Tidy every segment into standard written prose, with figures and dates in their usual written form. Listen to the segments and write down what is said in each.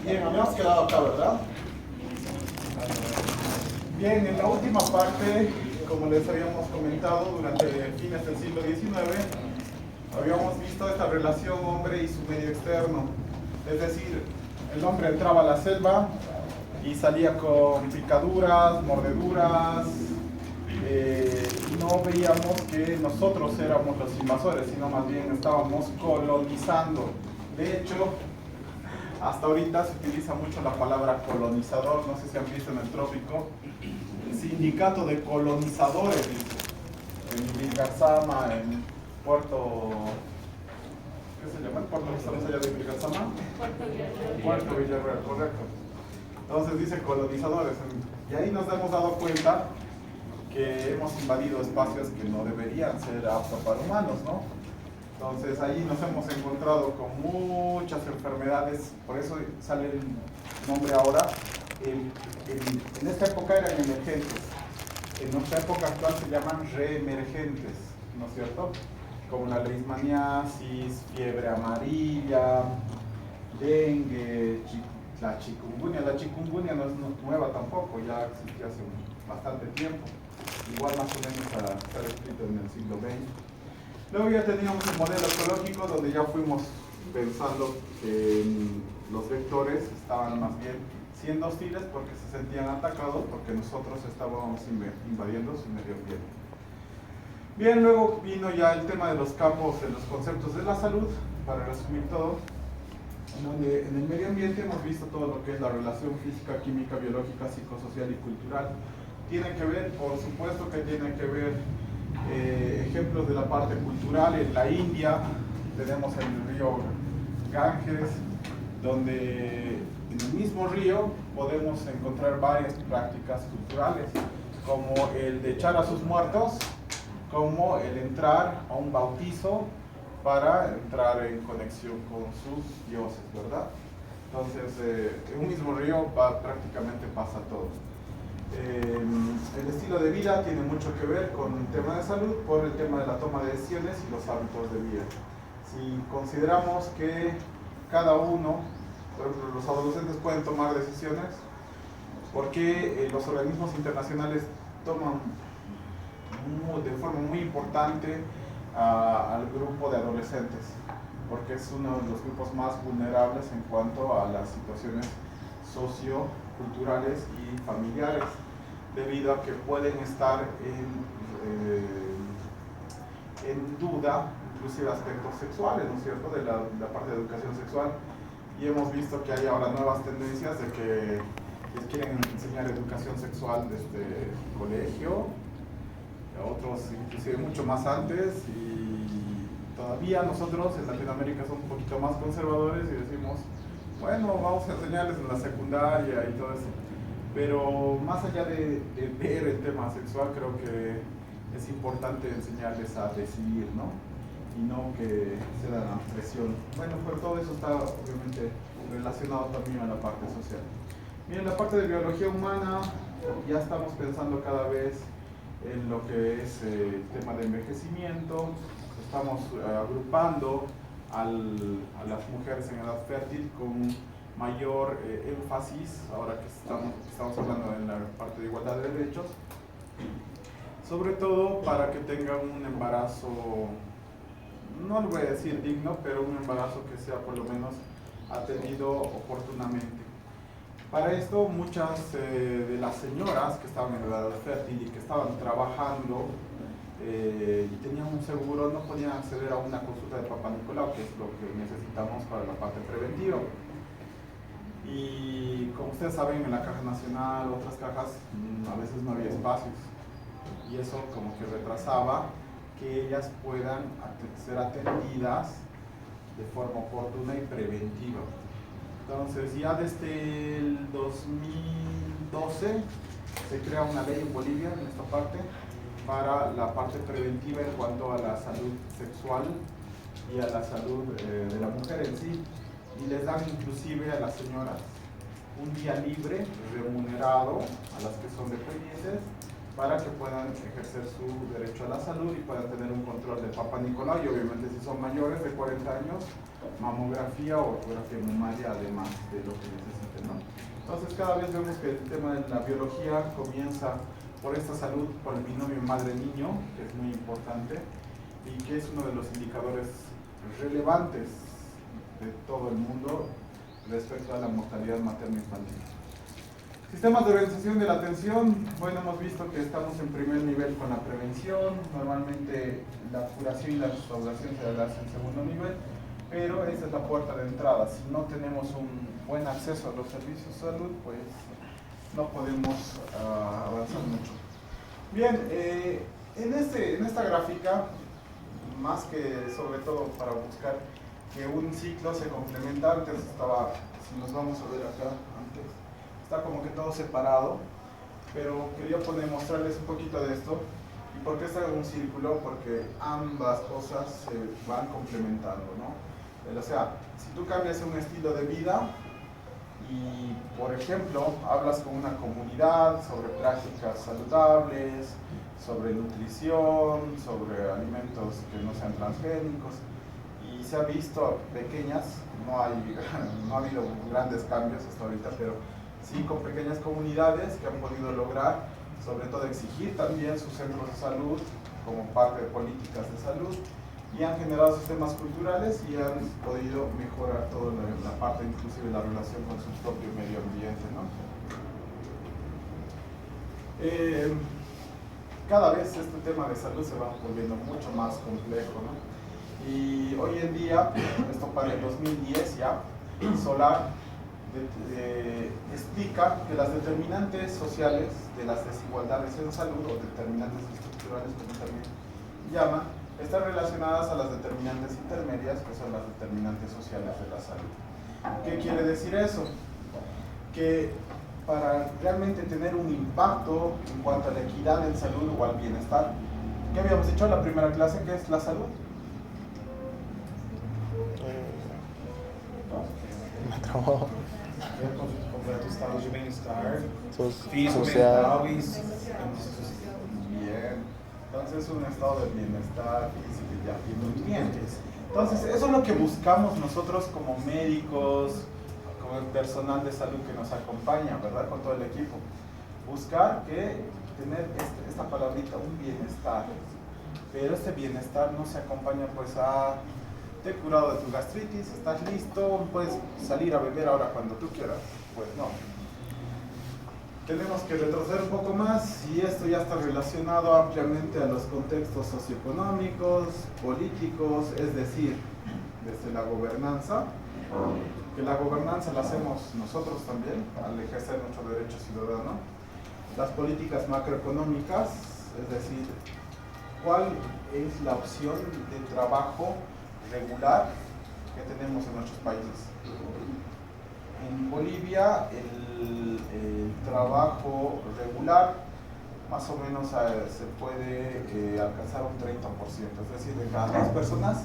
Bien, habíamos quedado acá, ¿verdad? Bien, en la última parte, como les habíamos comentado, durante fines del siglo XIX, habíamos visto esta relación hombre y su medio externo. Es decir, el hombre entraba a la selva y salía con picaduras, mordeduras, y no veíamos que nosotros éramos los invasores, sino más bien estábamos colonizando. De hecho, hasta ahorita se utiliza mucho la palabra colonizador, no sé si han visto en el trópico, el sindicato de colonizadores, en Vilgarzama, en Puerto, ¿qué se llama? ¿Puerto que estamos allá de Vilgarzama? Puerto Villarreal, correcto. Entonces dice colonizadores, y ahí nos hemos dado cuenta que hemos invadido espacios que no deberían ser aptos para humanos, ¿no? Entonces ahí nos hemos encontrado con muchas enfermedades, por eso sale el nombre ahora. En esta época eran emergentes, en nuestra época actual se llaman reemergentes, ¿no es cierto? Como la leishmaniasis, fiebre amarilla, dengue, la chikungunya. La chikungunya no es nueva tampoco, ya existía hace bastante tiempo, igual más o menos está escrito en el siglo XX. Luego ya teníamos el modelo ecológico, donde ya fuimos pensando que los vectores estaban más bien siendo hostiles porque se sentían atacados, porque nosotros estábamos invadiendo su medio ambiente. Bien, luego vino ya el tema de los campos, de los conceptos de la salud, para resumir todo, donde en el medio ambiente hemos visto todo lo que es la relación física, química, biológica, psicosocial y cultural. Tiene que ver, por supuesto que tiene que ver, ejemplos de la parte cultural. En la India tenemos el río Ganges, donde en el mismo río podemos encontrar varias prácticas culturales, como el de echar a sus muertos, como el entrar a un bautizo para entrar en conexión con sus dioses, ¿verdad? Entonces, en un mismo río prácticamente pasa todo. El estilo de vida tiene mucho que ver con el tema de salud por el tema de la toma de decisiones y los hábitos de vida. Si consideramos que cada uno, por ejemplo, los adolescentes pueden tomar decisiones, porque los organismos internacionales toman de forma muy importante al grupo de adolescentes, porque es uno de los grupos más vulnerables en cuanto a las situaciones socioculturales y familiares, debido a que pueden estar en duda inclusive aspectos sexuales, ¿no es cierto?, de la parte de educación sexual. Y hemos visto que hay ahora nuevas tendencias de que les quieren enseñar educación sexual desde el colegio, a otros inclusive mucho más antes, y todavía nosotros en Latinoamérica somos un poquito más conservadores y decimos, bueno, vamos a enseñarles en la secundaria y todo eso. Pero más allá de ver el tema sexual, creo que es importante enseñarles a decidir, ¿no? Y no que se da la presión. Bueno, pero todo eso está obviamente relacionado también a la parte social. Bien, la parte de biología humana, ya estamos pensando cada vez en lo que es el tema de envejecimiento. Estamos agrupando a las mujeres en edad fértil con mayor énfasis, ahora que estamos hablando en la parte de igualdad de derechos, sobre todo para que tengan un embarazo, no lo voy a decir digno, pero un embarazo que sea por lo menos atendido oportunamente. Para esto, muchas de las señoras que estaban en edad fértil y que estaban trabajando y tenían un seguro, no podían acceder a una consulta de Papá Nicolau, que es lo que necesitamos para la parte preventiva. Y como ustedes saben, en la Caja Nacional, otras cajas, a veces no había espacios. Y eso como que retrasaba que ellas puedan ser atendidas de forma oportuna y preventiva. Entonces, ya desde el 2012 se crea una ley en Bolivia, en esta parte, para la parte preventiva en cuanto a la salud sexual y a la salud de la mujer en sí. Y les dan inclusive a las señoras un día libre remunerado, a las que son dependientes, para que puedan ejercer su derecho a la salud y puedan tener un control del Papa Nicolau, y obviamente si son mayores de 40 años, mamografía o ecografía mamaria, además de lo que necesiten, ¿no? Entonces cada vez vemos que el tema de la biología comienza por esta salud, por el binomio madre-niño, que es muy importante y que es uno de los indicadores relevantes de todo el mundo respecto a la mortalidad materno-infantil. Sistemas de organización de la atención. Bueno, hemos visto que estamos en primer nivel con la prevención. Normalmente la curación y la restauración se hace en segundo nivel, pero esa es la puerta de entrada. Si no tenemos un buen acceso a los servicios de salud, pues no podemos avanzar mucho. Bien, en esta gráfica, más que sobre todo para buscar que un ciclo se complementa, antes estaba, si nos vamos a ver acá, antes está como que todo separado, pero quería mostrarles un poquito de esto. ¿Y por qué está en un círculo? Porque ambas cosas se van complementando, ¿no? O sea, si tú cambias un estilo de vida y, por ejemplo, hablas con una comunidad sobre prácticas saludables, sobre nutrición, sobre alimentos que no sean transgénicos, y se ha visto no ha habido grandes cambios hasta ahorita, pero sí con pequeñas comunidades que han podido lograr, sobre todo exigir también sus centros de salud como parte de políticas de salud, y han generado sistemas culturales y han podido mejorar toda la parte, inclusive la relación con su propio medio ambiente, ¿no? Cada vez este tema de salud se va volviendo mucho más complejo, ¿no? Y hoy en día, esto para el 2010 ya, Solar explica que las determinantes sociales de las desigualdades en salud, o determinantes estructurales como también llama, están relacionadas a las determinantes intermedias, que son las determinantes sociales de la salud. ¿Qué quiere decir eso? Que para realmente tener un impacto en cuanto a la equidad en salud o al bienestar, ¿qué habíamos dicho en la primera clase? ¿Qué es la salud? Completo estado de bienestar, físico, mental y Bien. Entonces un estado de bienestar físico y muy bien. Entonces eso es lo que buscamos nosotros como médicos, como el personal de salud que nos acompaña, ¿verdad? Con todo el equipo. Buscar tener esta palabrita, un bienestar. Pero este bienestar no se acompaña pues a te he curado de tu gastritis, estás listo, puedes salir a beber ahora cuando tú quieras. Pues no. Tenemos que retroceder un poco más, y esto ya está relacionado ampliamente a los contextos socioeconómicos, políticos, es decir, desde la gobernanza, que la gobernanza la hacemos nosotros también al ejercer nuestro derecho ciudadano. Las políticas macroeconómicas, es decir, cuál es la opción de trabajo regular que tenemos en nuestros países. En Bolivia el trabajo regular más o menos se puede alcanzar un 30%, es decir, de cada 10 personas,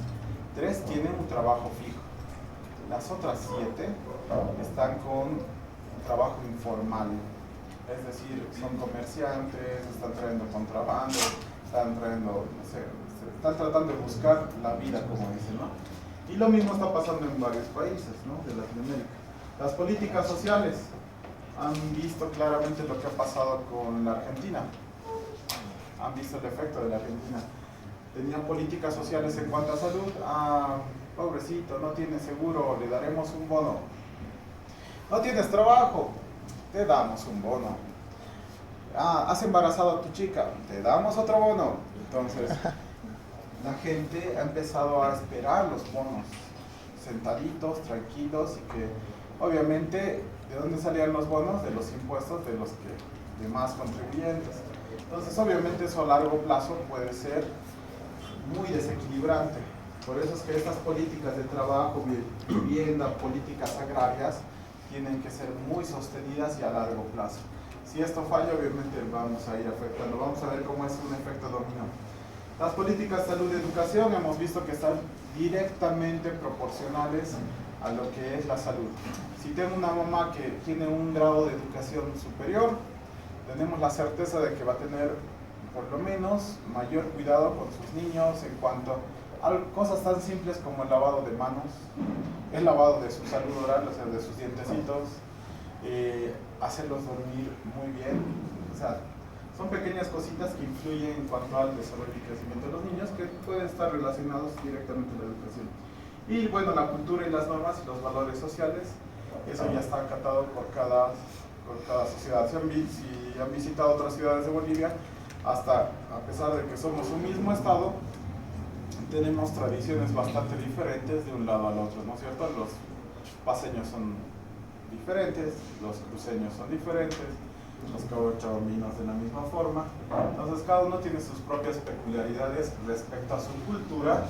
3 tienen un trabajo fijo. Las otras 7 están con trabajo informal, es decir, son comerciantes, están trayendo contrabando, están trayendo, no sé, están tratando de buscar la vida, como dicen, ¿no? Y lo mismo está pasando en varios países, ¿no?, de Latinoamérica. Las políticas sociales han visto claramente lo que ha pasado con la Argentina. Han visto el efecto de la Argentina. Tenían políticas sociales en cuanto a salud. Ah, pobrecito, no tiene seguro, le daremos un bono. No tienes trabajo, te damos un bono. Ah, has embarazado a tu chica, te damos otro bono. Entonces, la gente ha empezado a esperar los bonos, sentaditos, tranquilos, y que obviamente, ¿de dónde salían los bonos? De los impuestos de los demás contribuyentes. Entonces, obviamente, eso a largo plazo puede ser muy desequilibrante. Por eso es que estas políticas de trabajo, vivienda, políticas agrarias, tienen que ser muy sostenidas y a largo plazo. Si esto falla, obviamente vamos a ir afectando. Vamos a ver cómo es un efecto dominó. Las políticas de salud y educación hemos visto que están directamente proporcionales a lo que es la salud. Si tengo una mamá que tiene un grado de educación superior, tenemos la certeza de que va a tener por lo menos mayor cuidado con sus niños en cuanto a cosas tan simples como el lavado de manos, el lavado de su salud oral, o sea, de sus dientecitos, hacerlos dormir muy bien. O sea, son pequeñas cositas que influyen en cuanto al desarrollo y crecimiento de los niños, que pueden estar relacionados directamente con la educación. Y bueno, la cultura y las normas y los valores sociales, eso ya está acatado por cada sociedad. Si han visitado otras ciudades de Bolivia, hasta a pesar de que somos un mismo estado, tenemos tradiciones bastante diferentes de un lado al otro, ¿no es cierto? Los paceños son diferentes, los cruceños son diferentes, los cauchambinos de la misma forma. Entonces cada uno tiene sus propias peculiaridades respecto a su cultura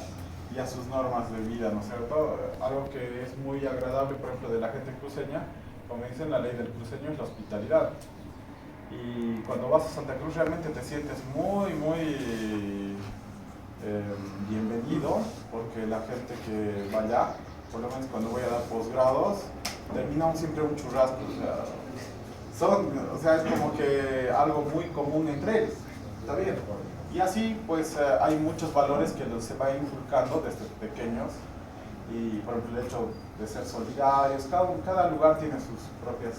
y a sus normas de vida, ¿no es cierto? Algo que es muy agradable, por ejemplo, de la gente cruceña, como dicen, la ley del cruceño es la hospitalidad. Y cuando vas a Santa Cruz realmente te sientes muy bienvenido, porque la gente que va allá, por lo menos cuando voy a dar posgrados, terminamos siempre un churrasco. O sea, es como que algo muy común entre ellos, ¿está bien? Y así pues hay muchos valores que se van inculcando desde pequeños, y por ejemplo el hecho de ser solidarios, cada lugar tiene sus propias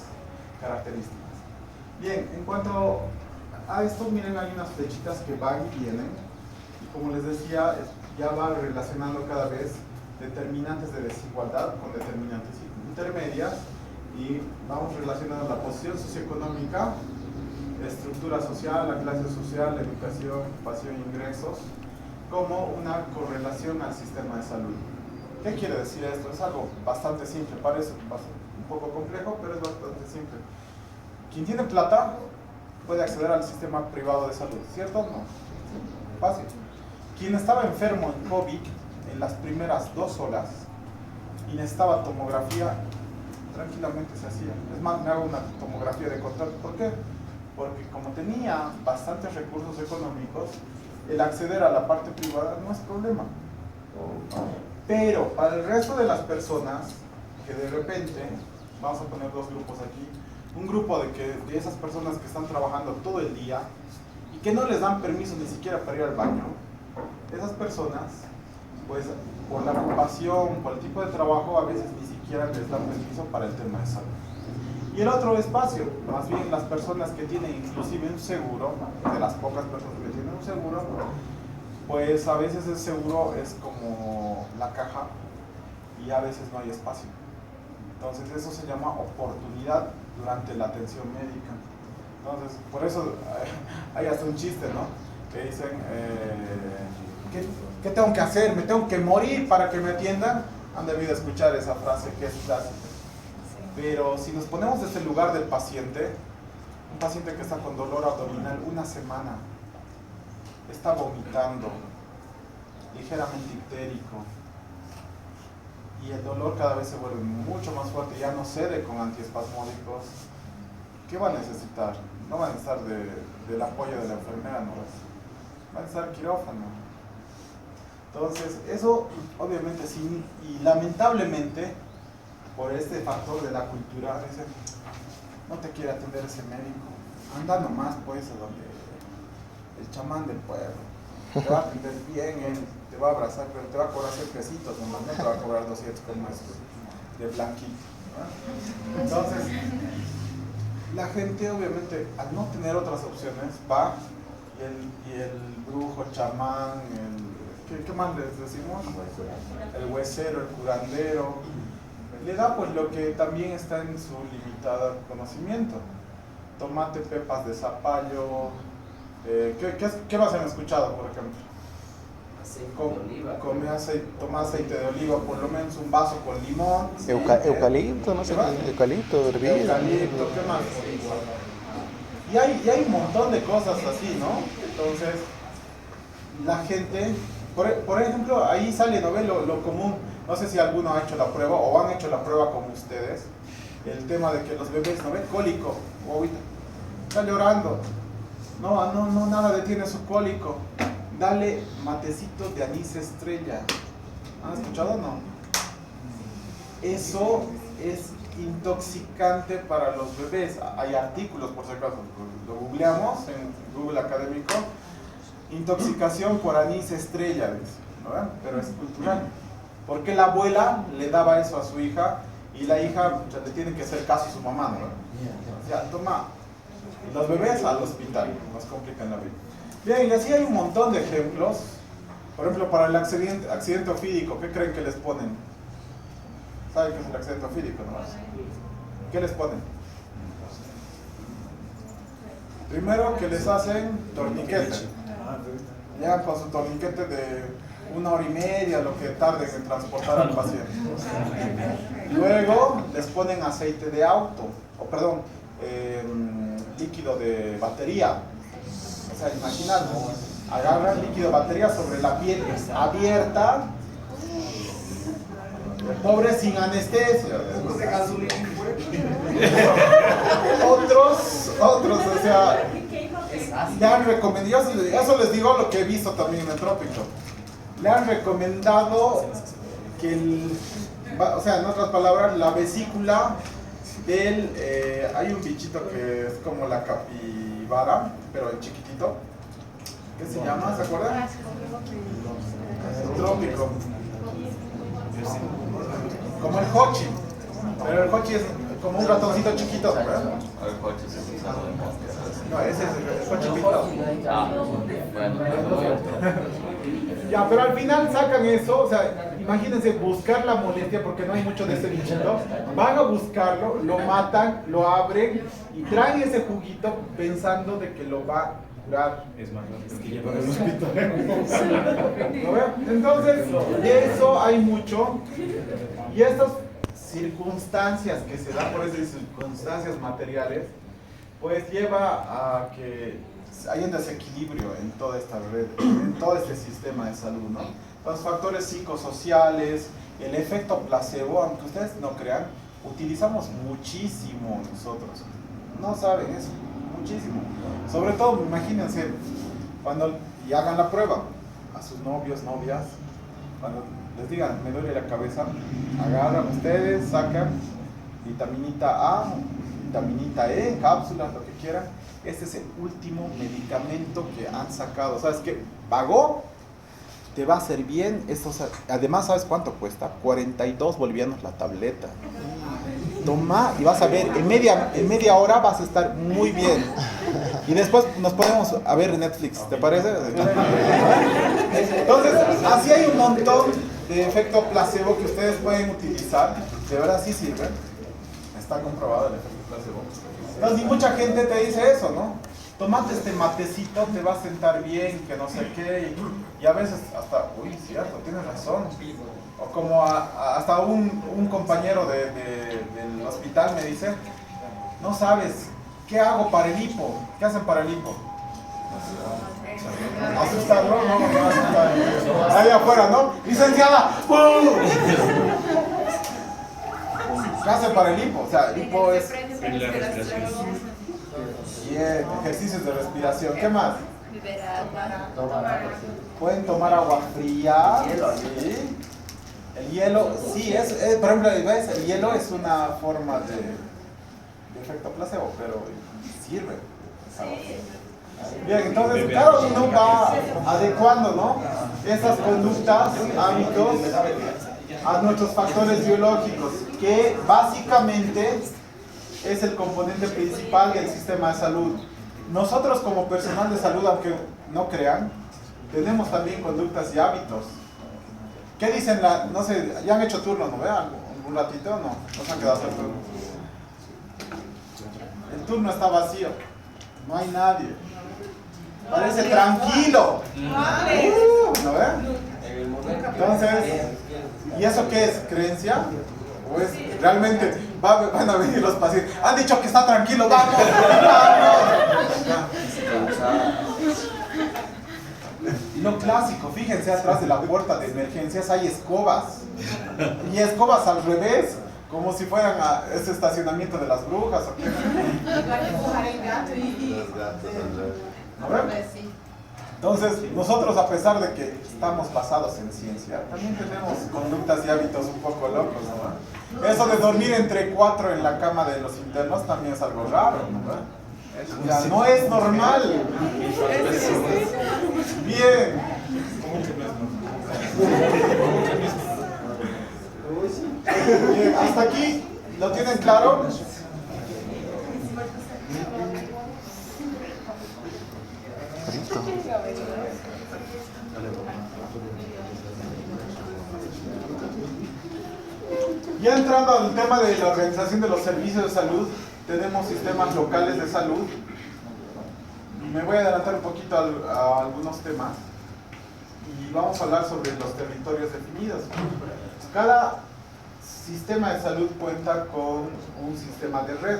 características. Bien, en cuanto a esto, miren, hay unas flechitas que van y vienen, y como les decía, ya va relacionando cada vez determinantes de desigualdad con determinantes intermedias, y vamos relacionando la posición socioeconómica, la estructura social, la clase social, la educación, ocupación, ingresos, como una correlación al sistema de salud. ¿Qué quiere decir esto? Es algo bastante simple, parece un poco complejo, pero es bastante simple. Quien tiene plata puede acceder al sistema privado de salud, ¿cierto? No. Fácil. Quien estaba enfermo en COVID en las primeras 2 horas y necesitaba tomografía, tranquilamente se hacía. Es más, me hago una tomografía de control. ¿Por qué? Porque como tenía bastantes recursos económicos, el acceder a la parte privada no es problema. Pero para el resto de las personas que de repente, vamos a poner 2 grupos aquí, un grupo de esas personas que están trabajando todo el día y que no les dan permiso ni siquiera para ir al baño, esas personas, pues por la ocupación, por el tipo de trabajo, a veces ni siquiera les dan permiso para el tema de salud. Y el otro espacio, más bien las personas que tienen inclusive un seguro, de las pocas personas que tienen un seguro, pues a veces el seguro es como la caja y a veces no hay espacio. Entonces eso se llama oportunidad durante la atención médica. Entonces, por eso hay hasta un chiste, ¿no? Que dicen, ¿qué tengo que hacer? ¿Me tengo que morir para que me atiendan? Han debido escuchar esa frase que es clásica. Pero si nos ponemos desde el lugar del paciente, un paciente que está con dolor abdominal 1 semana, está vomitando, ligeramente ictérico, y el dolor cada vez se vuelve mucho más fuerte, ya no cede con antiespasmódicos, ¿qué va a necesitar? No va a necesitar del apoyo de la enfermera, no va a necesitar quirófano. Entonces, eso obviamente sí, y lamentablemente, por este factor de la cultura, dicen, no te quiere atender ese médico, anda nomás pues a donde el chamán del pueblo, te va a atender bien, él te va a abrazar, pero te va a cobrar 100 pesitos nomás, no te va a cobrar 200 como es de blanquito, ¿no? Entonces, la gente obviamente, al no tener otras opciones, va y el brujo, chamán, ¿qué más les decimos? El huesero, el curandero, le da pues lo que también está en su limitado conocimiento. Tomate, pepas de zapallo, ¿qué más han escuchado, por ejemplo? Toma aceite de oliva, por lo menos un vaso con limón. Eucalipto, no sé, eucalipto, hervido. Eucalipto, ¿qué más? Y hay un montón de cosas así, ¿no? Entonces, la gente, por ejemplo, ahí sale, ¿no ve? Lo común, no sé si alguno ha hecho la prueba o han hecho la prueba como ustedes, el tema de que los bebés, ¿no ven? Cólico, ahorita, está llorando, no, nada detiene su cólico, dale matecito de anís estrella. ¿Han escuchado o no? Eso es intoxicante para los bebés. Hay artículos, por si acaso, lo googleamos en Google Académico. Intoxicación por anís estrella, dice, ¿no? Pero es cultural. Porque la abuela le daba eso a su hija y la hija le tiene que hacer caso a su mamá, ¿no? O sea, toma, y los bebés al hospital, nos complican la vida. Bien, y así hay un montón de ejemplos. Por ejemplo, para el accidente ofídico, ¿qué creen que les ponen? ¿Saben qué es el accidente ofídico, no? ¿Qué les ponen? Primero que les hacen torniquete. Llegan con su torniquete de 1 hora y media, lo que tarden en transportar al paciente. Luego les ponen aceite de auto, o perdón, líquido de batería. O sea, imaginad, agarran líquido de batería sobre la piel abierta, el pobre sin anestesia. Otros, o sea, le han recomendado, eso les digo lo que he visto también en el trópico. Le han recomendado que o sea, en otras palabras, la vesícula del, hay un bichito que es como la capibara, pero en chiquitito. ¿Qué se llama? ¿Se acuerdan? El trópico. Como el hochi. Pero el hochi es como un ratoncito chiquito, ¿verdad? No, ese es el chiquito. Ya, pero al final sacan eso, o sea, imagínense buscar la molestia porque no hay mucho de ese bichito. Van a buscarlo, lo matan, lo abren y traen ese juguito pensando de que lo va a curar. Es más, es que llevan el hospital. ¿Lo ven? Entonces, de eso hay mucho. Y estas circunstancias que se dan por esas circunstancias materiales, pues lleva a que hay un desequilibrio en toda esta red, en todo este sistema de salud, ¿no? Los factores psicosociales, el efecto placebo, aunque ustedes no crean, utilizamos muchísimo nosotros. No saben eso, muchísimo. Sobre todo, imagínense, cuando y hagan la prueba a sus novios, novias, cuando les digan, me duele la cabeza, agarran ustedes, sacan vitaminita A, vitaminita E, cápsulas, lo que quieran. Este es el último medicamento que han sacado. ¿Sabes qué? Pagó, te va a hacer bien. Esto, además, ¿sabes cuánto cuesta? 42 bolivianos la tableta. Toma y vas a ver, en media hora vas a estar muy bien. Y después nos ponemos a ver Netflix, ¿te parece? Entonces, así hay un montón de efecto placebo que ustedes pueden utilizar. De verdad sí sirve. Está comprobado el efecto placebo. Entonces, y mucha gente te dice eso, ¿no? Tomate este matecito, te va a sentar bien, que no sé qué. Y a veces hasta, uy, cierto, tienes razón. O como hasta un compañero del hospital me dice, no sabes, ¿qué hago para el hipo? ¿Qué hacen para el hipo? ¿Asustarlo? No asustar. Ahí afuera, ¿no? Licenciada, ¡pum! ¿Qué hacen para el hipo? O sea, el hipo es... Bien, ejercicios de respiración. ¿Qué más? Pueden tomar agua fría. ¿Sí? El hielo, sí, por ejemplo, ¿ves? El hielo es una forma de efecto placebo, pero sirve. Bien, entonces cada uno va adecuando, ¿no? Esas conductas, hábitos a nuestros factores biológicos, que básicamente es el componente principal del sistema de salud. Nosotros como personal de salud, aunque no crean, tenemos también conductas y hábitos. ¿Qué dicen? No sé, ya han hecho turno, ¿no? ¿Vean? ¿Un ratito? No se han quedado a hacer turno. El turno está vacío, no hay nadie. Parece tranquilo. ¿No ven? Entonces, ¿y eso qué es? ¿Creencia? ¿O es realmente van a venir los pacientes? Han dicho que está tranquilo, vamos, Y lo clásico, fíjense, atrás de la puerta de emergencias hay escobas. Y escobas al revés, como si fueran a ese estacionamiento de las brujas. ¿O qué? Entonces, nosotros, a pesar de que estamos basados en ciencia, también tenemos conductas y hábitos un poco locos, ¿no? Eso de dormir entre 4 en la cama de los internos también es algo raro, ¿no? Eso ya no es normal. Bien. Bien, hasta aquí, ¿lo tienen claro? Ya entrando al tema de la organización de los servicios de salud, tenemos sistemas locales de salud. Me voy a adelantar un poquito a algunos temas y vamos a hablar sobre los territorios definidos. Cada sistema de salud cuenta con un sistema de red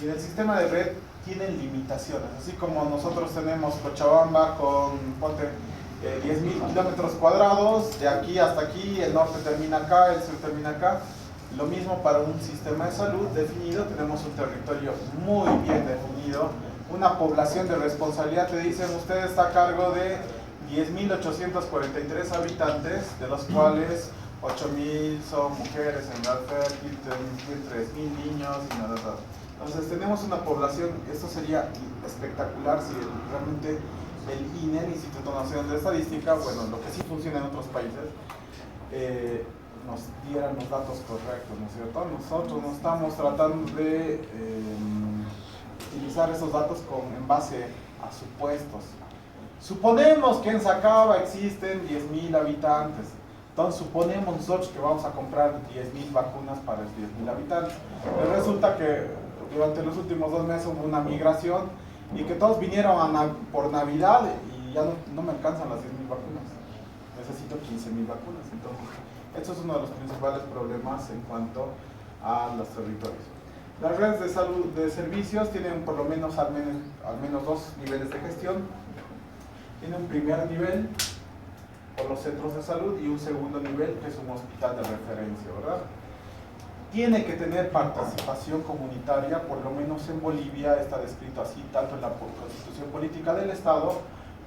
y en el sistema de red tienen limitaciones, así como nosotros tenemos Cochabamba con, ponte, 10.000 kilómetros cuadrados, de aquí hasta aquí, el norte termina acá, el sur termina acá. Lo mismo para un sistema de salud definido, tenemos un territorio muy bien definido, una población de responsabilidad, te dicen, usted está a cargo de 10.843 habitantes, de los cuales 8.000 son mujeres en edad fértil, 3.000 niños y nada. Entonces tenemos una población, esto sería espectacular si realmente el INE, el Instituto Nacional de Estadística, bueno, lo que sí funciona en otros países, nos dieran los datos correctos, ¿no es cierto? Nosotros no estamos tratando de utilizar esos datos en base a supuestos. Suponemos que en Sacaba existen 10.000 habitantes, entonces suponemos nosotros que vamos a comprar 10.000 vacunas para 10.000 habitantes. Pero resulta que durante los últimos 2 meses hubo una migración y que todos vinieron por Navidad y ya no me alcanzan las 10.000 vacunas. Necesito 15.000 vacunas. Entonces, esto es uno de los principales problemas en cuanto a los territorios. Las redes de salud de servicios tienen por lo menos al menos 2 niveles de gestión. Tiene un primer nivel por los centros de salud y un segundo nivel que es un hospital de referencia, ¿verdad? Tiene que tener participación comunitaria, por lo menos en Bolivia está descrito así, tanto en la Constitución Política del Estado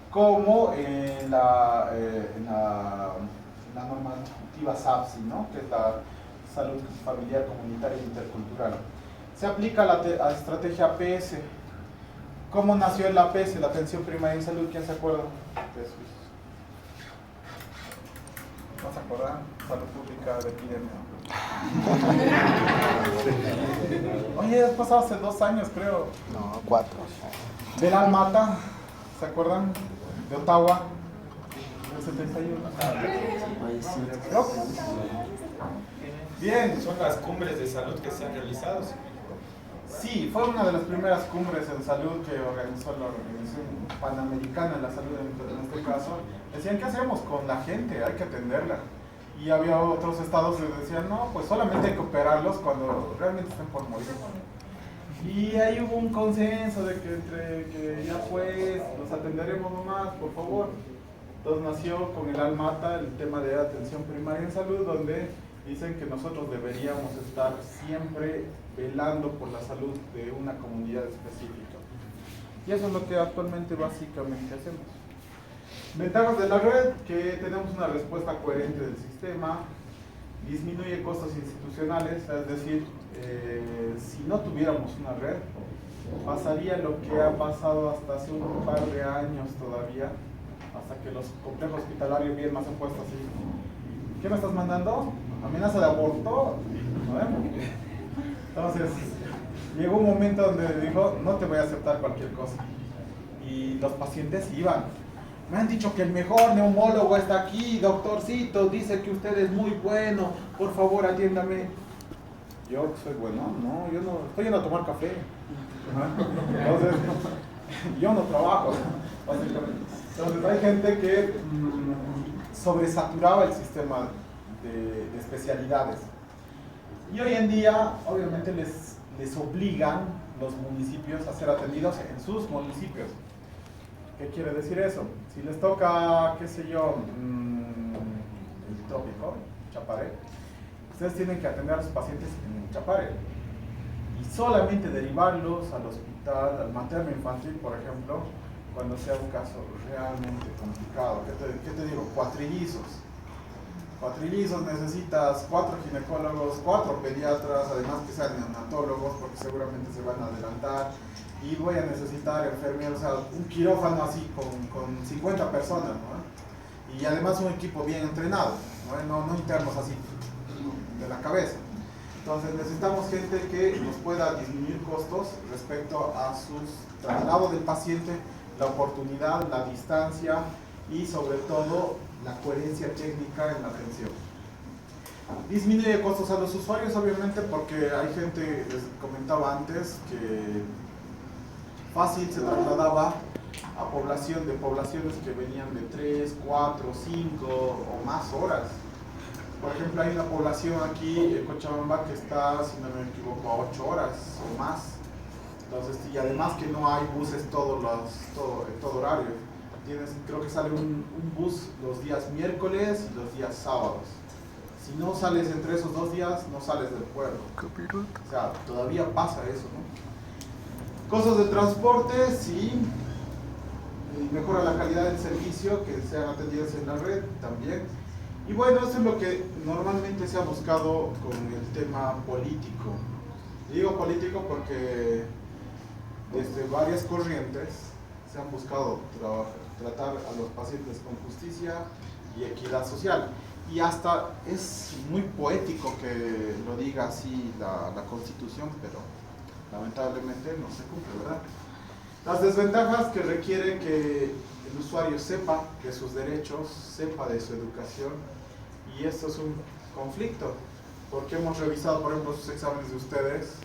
como en la normativa SAPSI, ¿no? Que es la Salud Familiar, Comunitaria e Intercultural. Se aplica la estrategia APS. ¿Cómo nació el APS, la Atención Primaria en Salud? ¿Quién se acuerda de eso? ¿No se acuerdan? Salud Pública de Epidemia. Oye, has pasado hace 2 años, creo. No, 4. Del Almata, ¿se acuerdan? De Ottawa, del 71. ¿No? Bien. Son las cumbres de salud que se han realizado. Sí, fue una de las primeras cumbres en salud que organizó la Organización Panamericana de la Salud, en este caso. Decían, ¿qué hacemos con la gente? Hay que atenderla. Y había otros estados que decían, no, pues solamente hay que operarlos cuando realmente estén por morir. Y ahí hubo un consenso de que ya pues, los atenderemos nomás, por favor. Entonces nació con el Almata el tema de atención primaria en salud, donde dicen que nosotros deberíamos estar siempre velando por la salud de una comunidad específica. Y eso es lo que actualmente básicamente hacemos. Ventajas de la red, que tenemos una respuesta coherente del sistema, disminuye costos institucionales, es decir, si no tuviéramos una red, pasaría lo que ha pasado hasta hace un par de años todavía, hasta que los complejos hospitalarios bien más han puesto así. ¿Qué me estás mandando? ¿Amenaza de aborto? Entonces, llegó un momento donde dijo, no te voy a aceptar cualquier cosa. Y los pacientes iban. Me han dicho que el mejor neumólogo está aquí, doctorcito, dice que usted es muy bueno, por favor atiéndame. Yo soy bueno, no, yo no, estoy yendo a tomar café. Entonces, yo no trabajo, básicamente. Entonces hay gente que sobresaturaba el sistema de especialidades. Y hoy en día, obviamente, les obligan los municipios a ser atendidos en sus municipios. ¿Qué quiere decir eso? Si les toca, qué sé yo, el trópico, Chapare, ustedes tienen que atender a sus pacientes en Chapare y solamente derivarlos al hospital, al materno infantil, por ejemplo, cuando sea un caso realmente complicado. ¿Qué te digo? Cuatrillizos. Cuatrillizos, necesitas 4 ginecólogos, 4 pediatras, además que sean neonatólogos, porque seguramente se van a adelantar. Y voy a necesitar enfermeros, o sea, un quirófano así con 50 personas, ¿no? Y además un equipo bien entrenado, no internos así de la cabeza. Entonces necesitamos gente que nos pueda disminuir costos respecto a sus traslados del paciente, la oportunidad, la distancia y sobre todo la coherencia técnica en la atención. Disminuye costos a los usuarios, obviamente, porque hay gente, les comentaba antes, que fácil se trasladaba a poblaciones que venían de 3, 4, 5 o más horas. Por ejemplo, hay una población aquí en Cochabamba que está, si no me equivoco, a 8 horas o más. Entonces, y además que no hay buses en todo horario. Creo que sale un bus los días miércoles y los días sábados. Si no sales entre esos 2 días, no sales del pueblo. O sea, todavía pasa eso, ¿no? Costos de transporte, sí. Y mejora la calidad del servicio, que sean atendidos en la red también. Y bueno, eso es lo que normalmente se ha buscado con el tema político. Digo político porque desde varias corrientes se han buscado tratar a los pacientes con justicia y equidad social. Y hasta es muy poético que lo diga así la Constitución, pero lamentablemente no se cumple, ¿verdad? Las desventajas que requiere que el usuario sepa de sus derechos, sepa de su educación, y esto es un conflicto, porque hemos revisado, por ejemplo, sus exámenes de ustedes,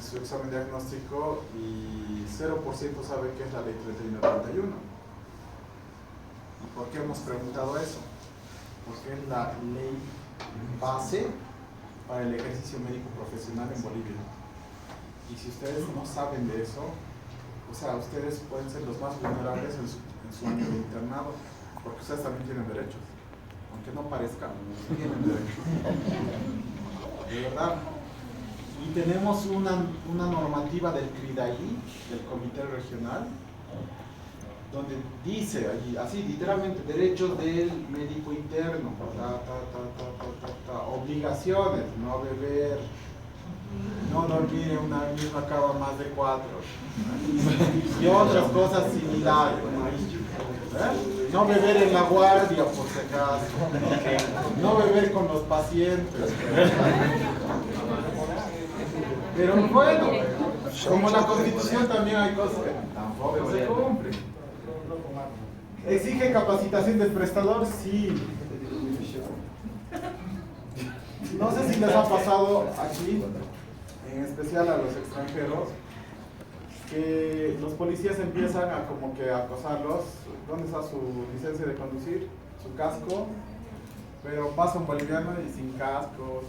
su examen diagnóstico, y 0% sabe qué es la ley 3131. ¿Y por qué hemos preguntado eso? Porque es la ley base para el ejercicio médico profesional en Bolivia. Y si ustedes no saben de eso, o sea, ustedes pueden ser los más vulnerables en su año de internado, porque ustedes también tienen derechos, aunque no parezcan, tienen derechos. De verdad. Y tenemos una normativa del CRIDAI, del Comité Regional, donde dice allí, así literalmente, derechos del médico interno, obligaciones, no beber, no dormir en una misma cama más de 4, y otras cosas similares, no beber en la guardia por si acaso, no beber con los pacientes. Pero bueno, como la Constitución también hay cosas que tampoco se cumplen. ¿Exige capacitación del prestador? Sí. No sé si les ha pasado aquí, en especial a los extranjeros, que los policías empiezan a como que acosarlos. ¿Dónde está su licencia de conducir? ¿Su casco? Pero pasa un boliviano y sin casco.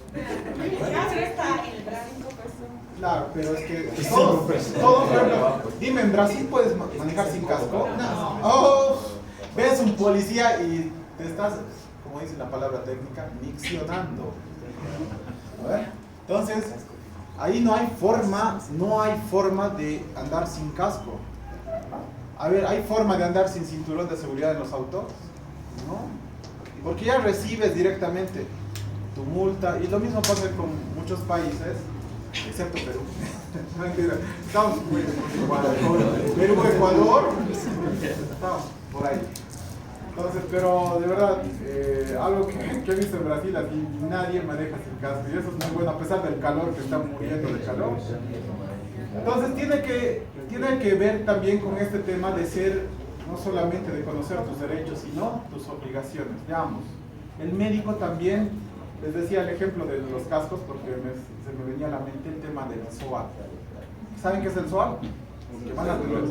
Claro, pero es que todos, dime, ¿en Brasil puedes manejar sin casco? No. Oh, ves un policía y te estás, como dice la palabra técnica, miccionando. Entonces, ahí no hay forma de andar sin casco. A ver, ¿hay forma de andar sin cinturón de seguridad en los autos? No. Porque ya recibes directamente tu multa, y lo mismo pasa con muchos países, excepto Perú. Mentira, estamos muy igual. Perú, Ecuador, estamos por ahí. Entonces, pero de verdad, algo que he visto en Brasil, aquí nadie maneja sin casco, y eso es muy bueno, a pesar del calor, que están muriendo de calor. Entonces tiene que ver también con este tema de ser, no solamente de conocer tus derechos, sino tus obligaciones. Veamos, el médico también, les decía el ejemplo de los cascos, porque se me venía a la mente el tema del SOAT. ¿Saben qué es el SOAT? Que van a tener.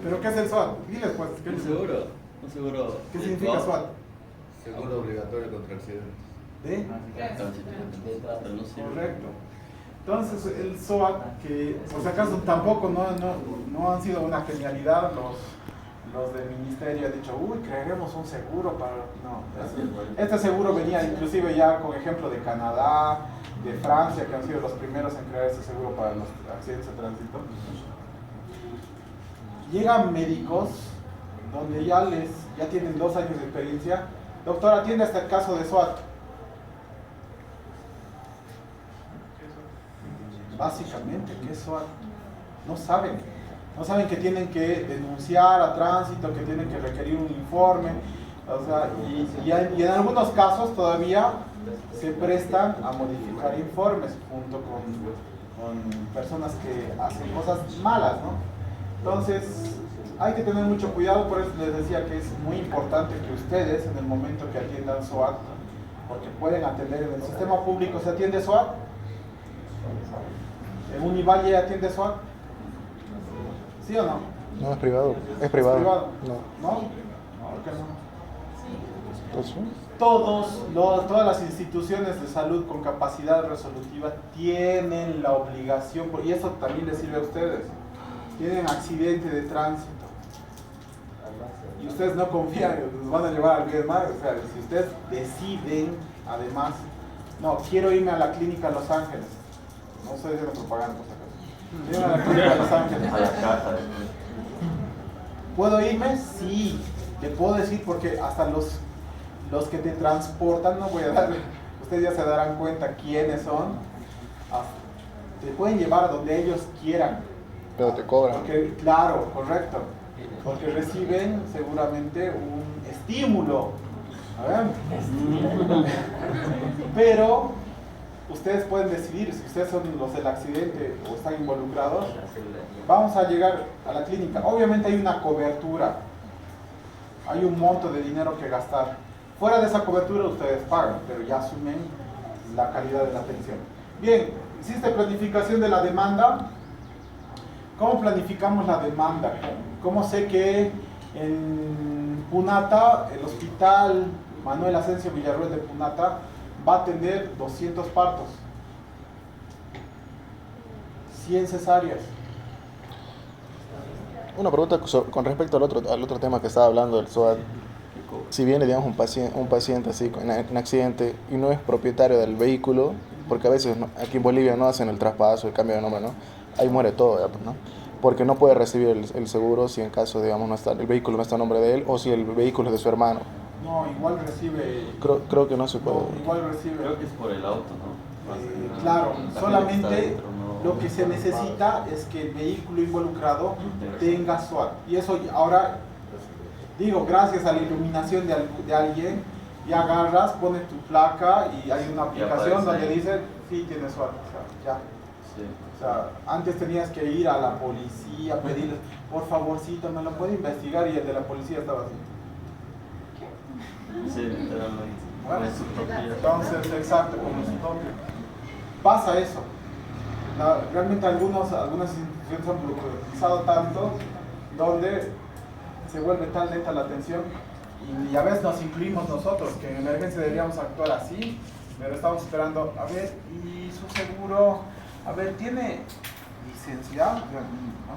¿Pero qué es el SOAT? Diles pues. ¿Qué es? Un seguro. ¿Qué significa SOAT? Seguro obligatorio contra accidentes. ¿De? Correcto. Entonces el SOAT, que por si acaso tampoco no han sido una genialidad los del ministerio han dicho, uy, crearemos un seguro para... No, este seguro venía inclusive ya con ejemplo de Canadá, de Francia, que han sido los primeros en crear este seguro para los accidentes de tránsito. Llegan médicos donde ya tienen 2 años de experiencia. Doctor, atiende hasta el caso de SWAT. Básicamente, ¿qué es SWAT? No saben que tienen que denunciar a tránsito, que tienen que requerir un informe, o sea, y en algunos casos todavía se prestan a modificar informes junto con personas que hacen cosas malas, ¿no? Entonces, hay que tener mucho cuidado, por eso les decía que es muy importante que ustedes, en el momento que atiendan SWAT, porque pueden atender en el sistema público, ¿se atiende SWAT? ¿En Univalle atiende SWAT? ¿Sí o no? No, es privado. Es privado. ¿Es privado? No. ¿No? ¿Por qué no? Pues sí. Todas las instituciones de salud con capacidad resolutiva tienen la obligación, y eso también les sirve a ustedes, tienen accidente de tránsito y ustedes no confían, los van a llevar al bien más. O sea, si ustedes deciden, además, no, quiero irme a la clínica Los Ángeles, no estoy haciendo propaganda por si acaso, quiero irme a la clínica Los Ángeles, ¿puedo irme? Sí, te puedo decir, porque hasta los que te transportan, no voy a darle, ustedes ya se darán cuenta quiénes son, te pueden llevar a donde ellos quieran. Pero te cobran. Porque, claro, correcto, porque reciben seguramente un estímulo, pero ustedes pueden decidir, si ustedes son los del accidente o están involucrados, vamos a llegar a la clínica. Obviamente hay una cobertura, hay un monto de dinero que gastar. Fuera de esa cobertura ustedes pagan, pero ya asumen la calidad de la atención. Bien, ¿existe planificación de la demanda? ¿Cómo planificamos la demanda? ¿Cómo sé que en Punata, el hospital Manuel Asensio Villarroel de Punata va a atender 200 partos, 100 cesáreas? Una pregunta con respecto al otro tema que estaba hablando del SWAT. Si viene, digamos, un paciente así en accidente y no es propietario del vehículo, porque a veces aquí en Bolivia no hacen el traspaso, el cambio de nombre, ¿no? Ahí muere todo, ¿no? Porque no puede recibir el seguro si en caso, digamos, el vehículo no está a nombre de él o si el vehículo es de su hermano. No, igual recibe... Creo que no se puede. No, igual recibe... Creo que es por el auto, ¿no? Claro, También solamente está dentro, ¿no? lo que se necesita es que el vehículo involucrado tenga SWAT. Y eso ahora, digo, gracias a la iluminación de alguien, ya agarras, pones tu placa y hay una aplicación donde dice, sí, tiene SWAT. O sea, ya. Sí. O sea, antes tenías que ir a la policía, pedirles, por favorcito, me lo puede investigar, y el de la policía estaba así. Sí, literalmente. Bueno, Es utopía. entonces, exacto, como su toque. Pasa eso. Realmente algunas instituciones han burocratizado tanto, donde se vuelve tan lenta la atención, y a veces nos incluimos nosotros, que en emergencia deberíamos actuar así, pero estamos esperando, a ver, ¿y su seguro? A ver, ¿tiene licencia? A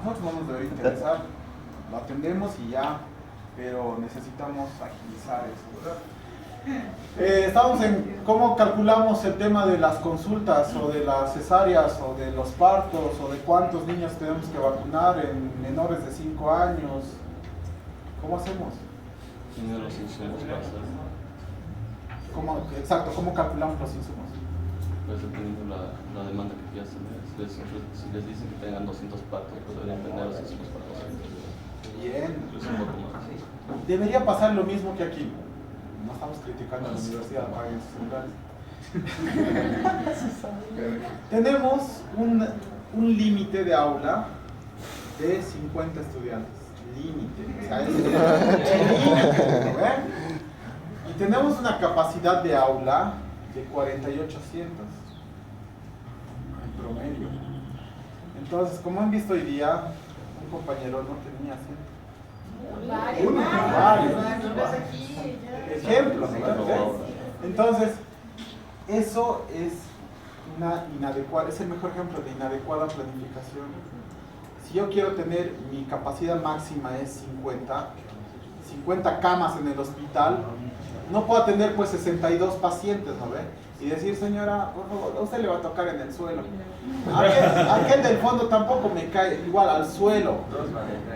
nosotros no nos debe interesar, lo atendemos y ya, pero necesitamos agilizar eso, ¿verdad? Estamos en cómo calculamos el tema de las consultas o de las cesáreas o de los partos o de cuántos niños tenemos que vacunar en menores de 5 años. ¿Cómo hacemos? Tiene los insumos para hacerlo. Exacto, ¿cómo calculamos los insumos? Pues dependiendo la demanda que quieras tener. Si les dicen que tengan 200 partos, pues deberían tener los insumos para 200. Bien. Incluso un poco más. Debería pasar lo mismo que aquí. No estamos criticando a la universidad, paguen sus lugares. Tenemos un límite de aula de 50 estudiantes. Límite. O sea, es el límite, ¿eh? Y tenemos una capacidad de aula de 4800 en promedio. Entonces, como han visto hoy día, un compañero no tenía asiento. Varios. Ejemplos, ¿no? Entonces, eso es una inadecuada, es el mejor ejemplo de inadecuada planificación. Si yo quiero tener, mi capacidad máxima es 50 camas en el hospital, no puedo atender pues 62 pacientes, ¿no ve? Y decir, señora, por favor, a usted le va a tocar en el suelo. Aquel del fondo tampoco me cae, igual al suelo.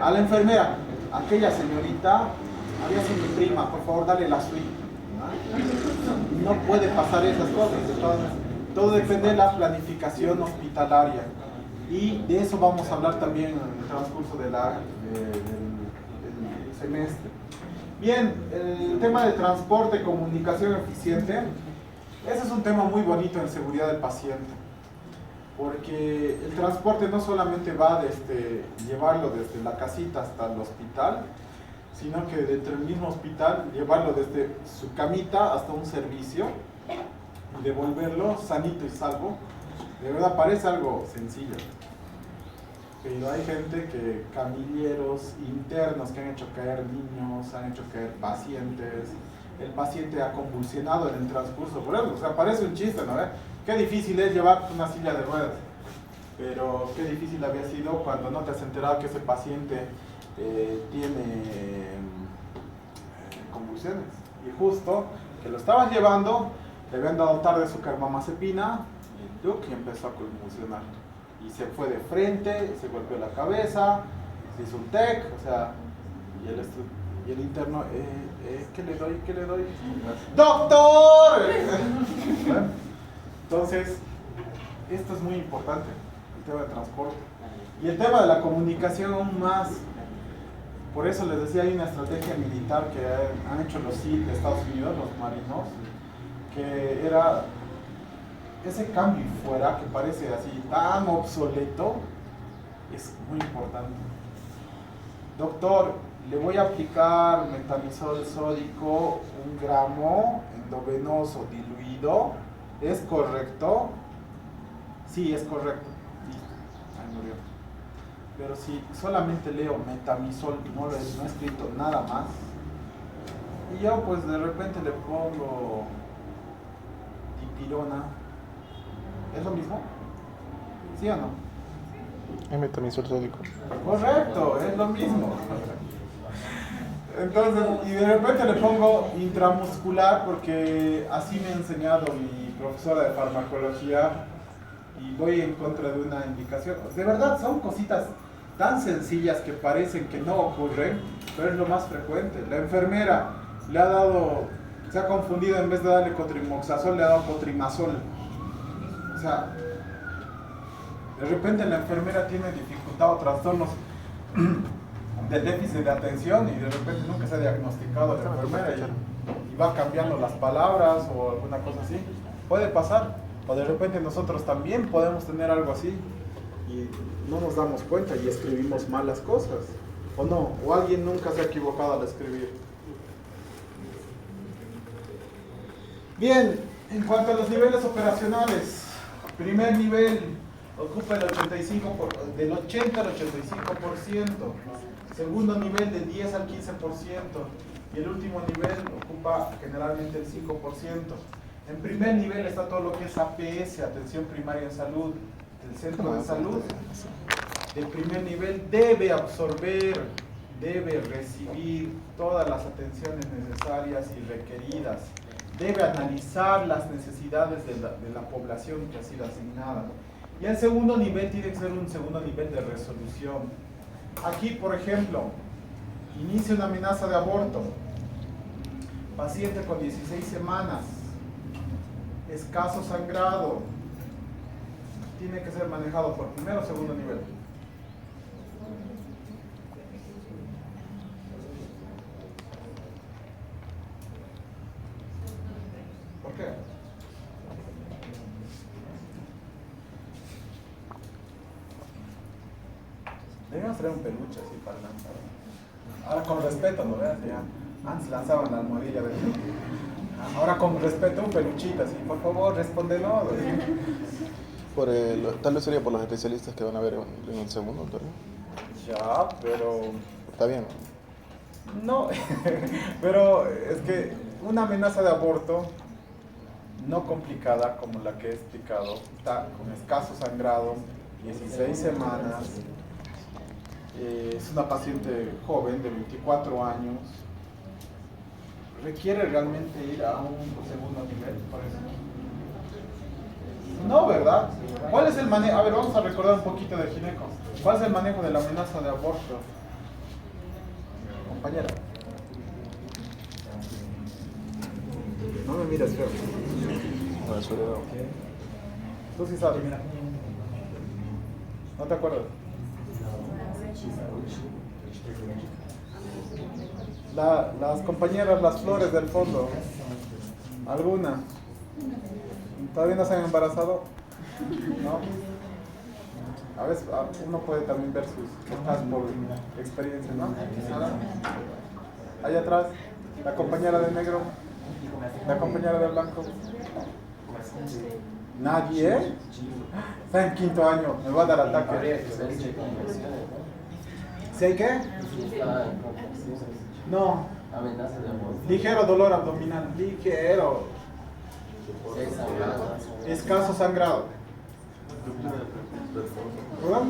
A la enfermera, aquella señorita, había sido mi prima, por favor, dale la suite. No puede pasar esas cosas. Entonces, todo depende de la planificación hospitalaria. Y de eso vamos a hablar también en el transcurso del semestre. Bien, el tema de transporte, comunicación eficiente, ese es un tema muy bonito en seguridad del paciente, porque el transporte no solamente va desde llevarlo desde la casita hasta el hospital, sino que dentro del mismo hospital llevarlo desde su camita hasta un servicio y devolverlo sanito y salvo. De verdad parece algo sencillo, pero hay gente que, camilleros internos que han hecho caer niños, han hecho caer pacientes, el paciente ha convulsionado en el transcurso, por eso, o sea, parece un chiste, ¿no? Qué difícil es llevar una silla de ruedas, pero qué difícil había sido cuando no te has enterado que ese paciente tiene convulsiones, y justo que lo estaban llevando, le habían dado tarde su carbamazepina, y empezó a convulsionar. Y se fue de frente, se golpeó la cabeza, se hizo un TEC, o sea, y el interno, ¿qué le doy? ¿Qué le doy? ¡Doctor! Bueno, entonces, esto es muy importante, el tema de transporte. Y el tema de la comunicación aún más. Por eso les decía, hay una estrategia militar que han hecho los SEAL de Estados Unidos, los marinos, que era ese cambio fuera, que parece así tan obsoleto, es muy importante. Doctor, le voy a aplicar metamizol sódico 1 gramo endovenoso diluido. ¿Es correcto? Sí, es correcto. Listo. Ahí murió. Pero si solamente leo metamizol, no he escrito nada más, y yo pues de repente le pongo dipirona, ¿es lo mismo? ¿Sí o no? Es metamizol sódico. Correcto, es lo mismo. Entonces, y de repente le pongo intramuscular porque así me ha enseñado mi profesora de farmacología y voy en contra de una indicación. De verdad, son cositas tan sencillas que parecen que no ocurren, pero es lo más frecuente. La enfermera le ha dado, se ha confundido, en vez de darle cotrimoxazol, le ha dado cotrimazol. O sea, de repente la enfermera tiene dificultad o trastornos del déficit de atención y de repente nunca se ha diagnosticado la enfermera y va cambiando las palabras o alguna cosa así. Puede pasar, o de repente nosotros también podemos tener algo así y no nos damos cuenta y escribimos mal las cosas, o no, o alguien nunca se ha equivocado al escribir. Bien, en cuanto a los niveles operacionales, primer nivel ocupa del 80 al 85%, segundo nivel del 10 al 15%, y el último nivel ocupa generalmente el 5%. En primer nivel está todo lo que es APS, Atención Primaria en Salud, el centro de salud. El primer nivel debe absorber, debe recibir todas las atenciones necesarias y requeridas, debe analizar las necesidades de la población que ha sido asignada. Y el segundo nivel tiene que ser un segundo nivel de resolución. Aquí, por ejemplo, inicia una amenaza de aborto, paciente con 16 semanas, escaso sangrado, tiene que ser manejado por primero o segundo nivel. ¿Por qué? Debemos traer un peluche así para lanzar. Ahora con respeto, ¿no veas? Ya antes lanzaban la almohadilla de... Ahora con respeto un peluchito así, por favor, respóndelo. Tal vez sería por los especialistas que van a ver en el segundo turno. Ya, pero... Está bien. No, pero es que una amenaza de aborto no complicada como la que he explicado, está con escaso sangrado, 16 semanas, Es una paciente joven de 24 años. ¿Requiere realmente ir a un segundo nivel? Por eso. No, ¿verdad? ¿Cuál es el manejo? A ver, vamos a recordar un poquito de gineco. ¿Cuál es el manejo de la amenaza de aborto? Compañera. No me miras feo. No, eso no. Tú sí sabes. ¿No te acuerdas? Las compañeras, las flores del fondo. ¿Alguna? ¿Todavía no se han embarazado? ¿No? A veces uno puede también ver sus quejas por experiencia, ¿no? ¿Nada? Allá atrás, la compañera de negro, la compañera de blanco. ¿Nadie? Está en quinto año, me va a dar ataque. ¿Sí hay qué? No. Amenaza de aborto. Ligero dolor abdominal, ligero. Escaso sangrado. ¿Verdad?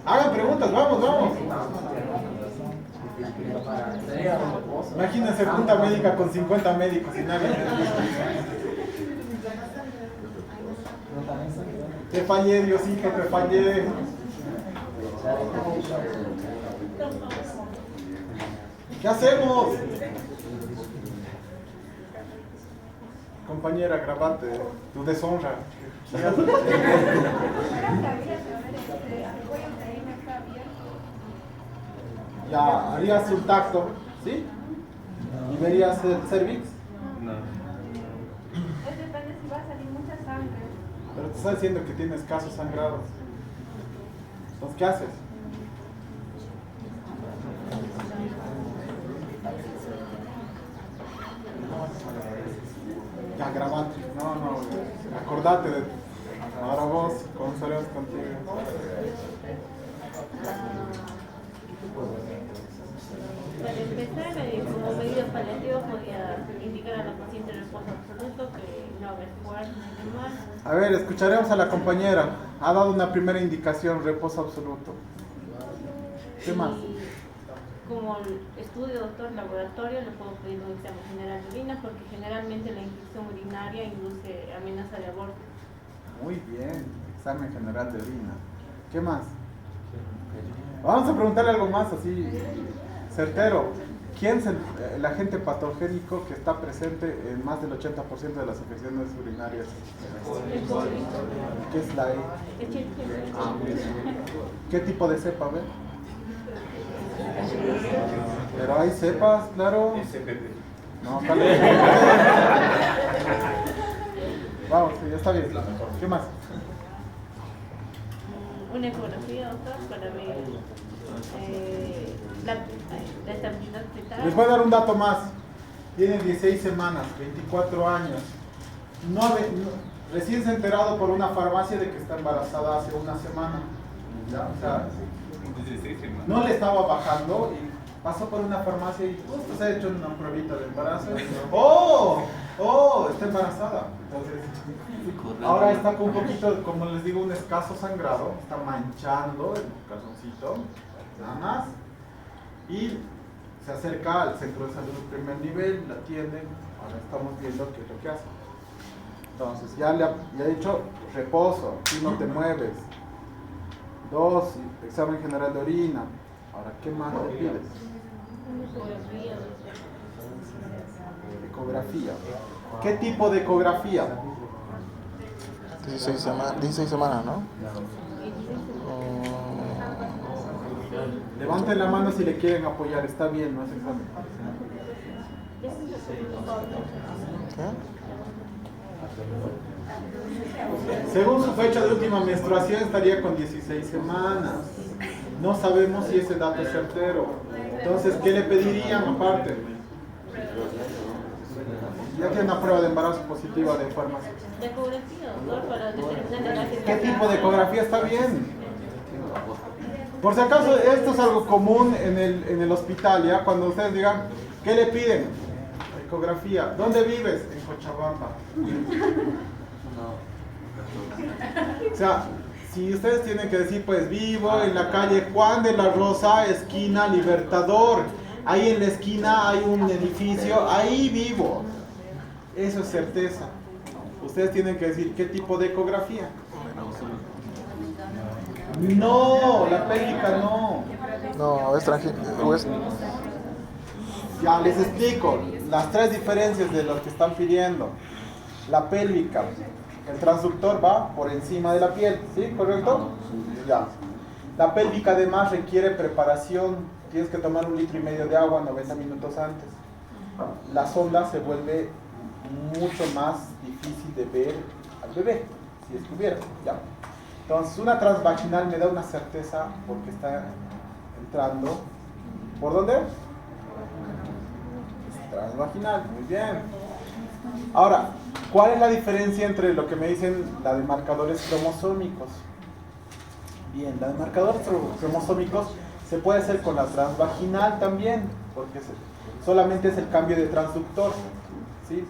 Hagan preguntas, vamos, vamos. Imagínense junta médica con 50 médicos y nadie. Te fallé, Diosito, te fallé. ¿Qué hacemos? Compañera, grabate, tu deshonra. Ya, harías un tacto, ¿sí? ¿Y verías el cervix? No. Depende si va a salir mucha sangre. Pero te está diciendo que tienes casos sangrados. Entonces, ¿qué haces? Ya, grabate. No, acordate de... Ahora vos, comenzaremos contigo. Para empezar, como medida paliativa podía indicar a la paciente reposo absoluto, que no haga esfuerzo ni demás. A ver, escucharemos a la compañera. Ha dado una primera indicación, reposo absoluto. ¿Qué más? Y como estudio, doctor, laboratorio, le puedo pedir un examen general de orina, porque generalmente la infección urinaria induce amenaza de aborto. Muy bien, examen general de orina. ¿Qué más? Vamos a preguntarle algo más así, certero. ¿Quién es el agente patogénico que está presente en más del 80% de las infecciones urinarias? ¿Qué es la E? ¿Qué tipo de cepa, ve? Pero hay cepas, claro. No, vamos, sí, ya está bien. ¿Qué más? Una ecografía, doctor, para ver la estabilidad fetal. Les voy a dar un dato más. Tiene 16 semanas, 24 años. Recién se ha enterado por una farmacia de que está embarazada hace una semana. ¿Ya? O sea, no le estaba bajando y pasó por una farmacia y justo se ha hecho una pruebita de embarazo. ¡Oh! Está embarazada. Entonces, ahora está con un poquito, como les digo, un escaso sangrado. Está manchando el calzoncito, nada más. Y se acerca al centro de salud de primer nivel, la atienden. Ahora estamos viendo qué es lo que hace. Entonces, ya le ha dicho reposo, si no te mueves. 2, examen general de orina. Ahora, ¿qué más le pides? Ecografía. ¿Qué tipo de ecografía? 16 semanas, ¿no? Levanten la mano si le quieren apoyar, está bien, no es examen. Según su fecha de última menstruación estaría con 16 semanas. No sabemos si ese dato es certero. Entonces, ¿qué le pedirían aparte? Ya tiene una prueba de embarazo positiva de farmacia. De ecografía, doctor, para determinar la ¿Qué tipo de ecografía está bien? Por si acaso, esto es algo común en el hospital, ¿ya? Cuando ustedes digan, ¿qué le piden? Ecografía. ¿Dónde vives? En Cochabamba. O sea, si ustedes tienen que decir, pues vivo en la calle Juan de la Rosa, esquina Libertador. Ahí en la esquina hay un edificio, ahí vivo. Eso es certeza. Ustedes tienen que decir qué tipo de ecografía. No, la pélvica no. No, es tranquilo. Ya les explico las tres diferencias de los que están pidiendo. La pélvica, el transductor va por encima de la piel, ¿sí? ¿Correcto? Ya. La pélvica además requiere preparación. Tienes que tomar 1,5 litros de agua 90 minutos antes. La sonda se vuelve mucho más difícil de ver al bebé, si estuviera. Ya. Entonces, una transvaginal me da una certeza porque está entrando. ¿Por dónde? Transvaginal, muy bien. Ahora, ¿cuál es la diferencia entre lo que me dicen la de marcadores cromosómicos? Bien, la de marcadores cromosómicos se puede hacer con la transvaginal también, porque solamente es el cambio de transductor, ¿sí?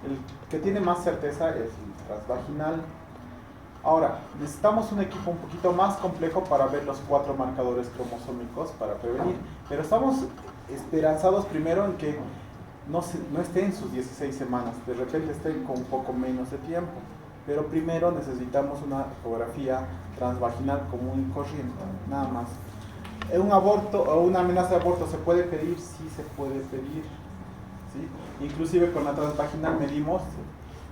El que tiene más certeza es el transvaginal. Ahora, necesitamos un equipo un poquito más complejo para ver los 4 marcadores cromosómicos para prevenir, pero estamos esperanzados primero en que no esté en sus 16 semanas, de repente esté con un poco menos de tiempo, pero primero necesitamos una ecografía transvaginal común y corriente, nada más. ¿Un aborto o una amenaza de aborto se puede pedir? Sí se puede pedir, ¿sí? Inclusive con la transvaginal medimos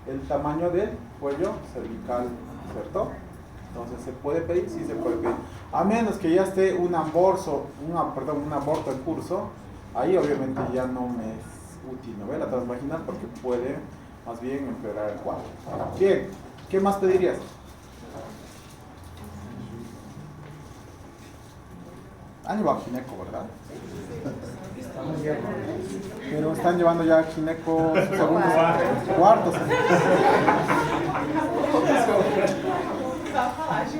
el tamaño del cuello cervical, ¿cierto? Entonces, ¿se puede pedir? Sí se puede pedir. A menos que ya esté un aborto en curso, ahí obviamente ya no me es útil, ¿no ve? La transvaginal, porque puede más bien empeorar el cuadro. Bien, ¿qué más pedirías? Han llevado a gineco, ¿verdad? Pero están llevando ya a gineco segundos, cuartos.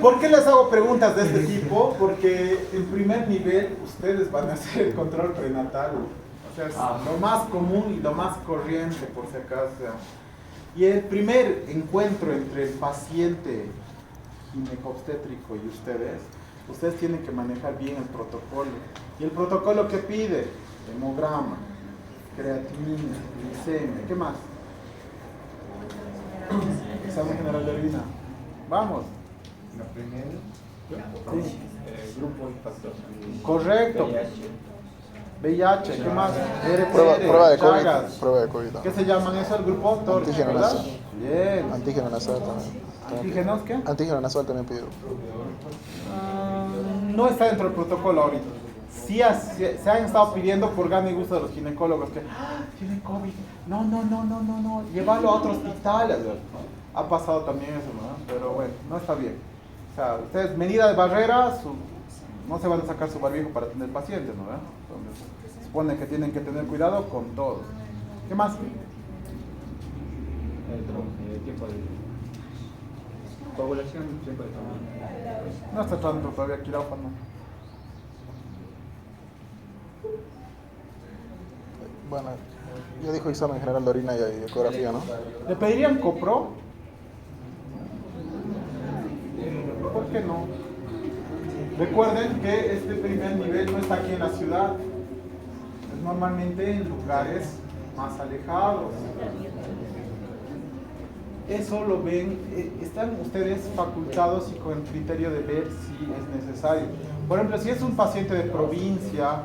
¿Por qué les hago preguntas de este tipo? Porque en primer nivel ustedes van a hacer el control prenatal. O sea, es lo más común y lo más corriente, por si acaso. Y el primer encuentro entre el paciente ginecobstétrico y ustedes tienen que manejar bien el protocolo. ¿Y el protocolo qué pide? Hemograma, creatinina, glicemia, ¿qué más? Examen general de orina. Vamos. La primera, Sí. grupo impactor. Correcto. VIH, ¿qué más? Prueba de COVID. Chagas. Prueba de COVID. ¿Qué se llaman eso? El grupo TOR, Antígeno ¿verdad? nasal. Bien. Antígeno nasal también. ¿Antígenos qué? Antígeno nasal también pidió. No está dentro del protocolo ahorita. Sí, se han estado pidiendo por gana y gusto de los ginecólogos que tiene COVID. No. Llévalo a otro hospital. Ha pasado también eso, ¿no? Pero bueno, no está bien. O sea, ustedes, medida de barrera, no se van a sacar su barbijo para tener pacientes, ¿no? Entonces, se supone que tienen que tener cuidado con todo. ¿Qué más? El tiempo de coagulación, tiempo de tomar. No está entrando todavía quirófano. Bueno, ya dijo examen general de orina y ecografía, ¿no? ¿Le pedirían copro? ¿Por qué no? Recuerden que este primer nivel no está aquí en la ciudad, es normalmente en lugares más alejados. Eso lo ven, están ustedes facultados y con el criterio de ver si es necesario. Por ejemplo, si es un paciente de provincia,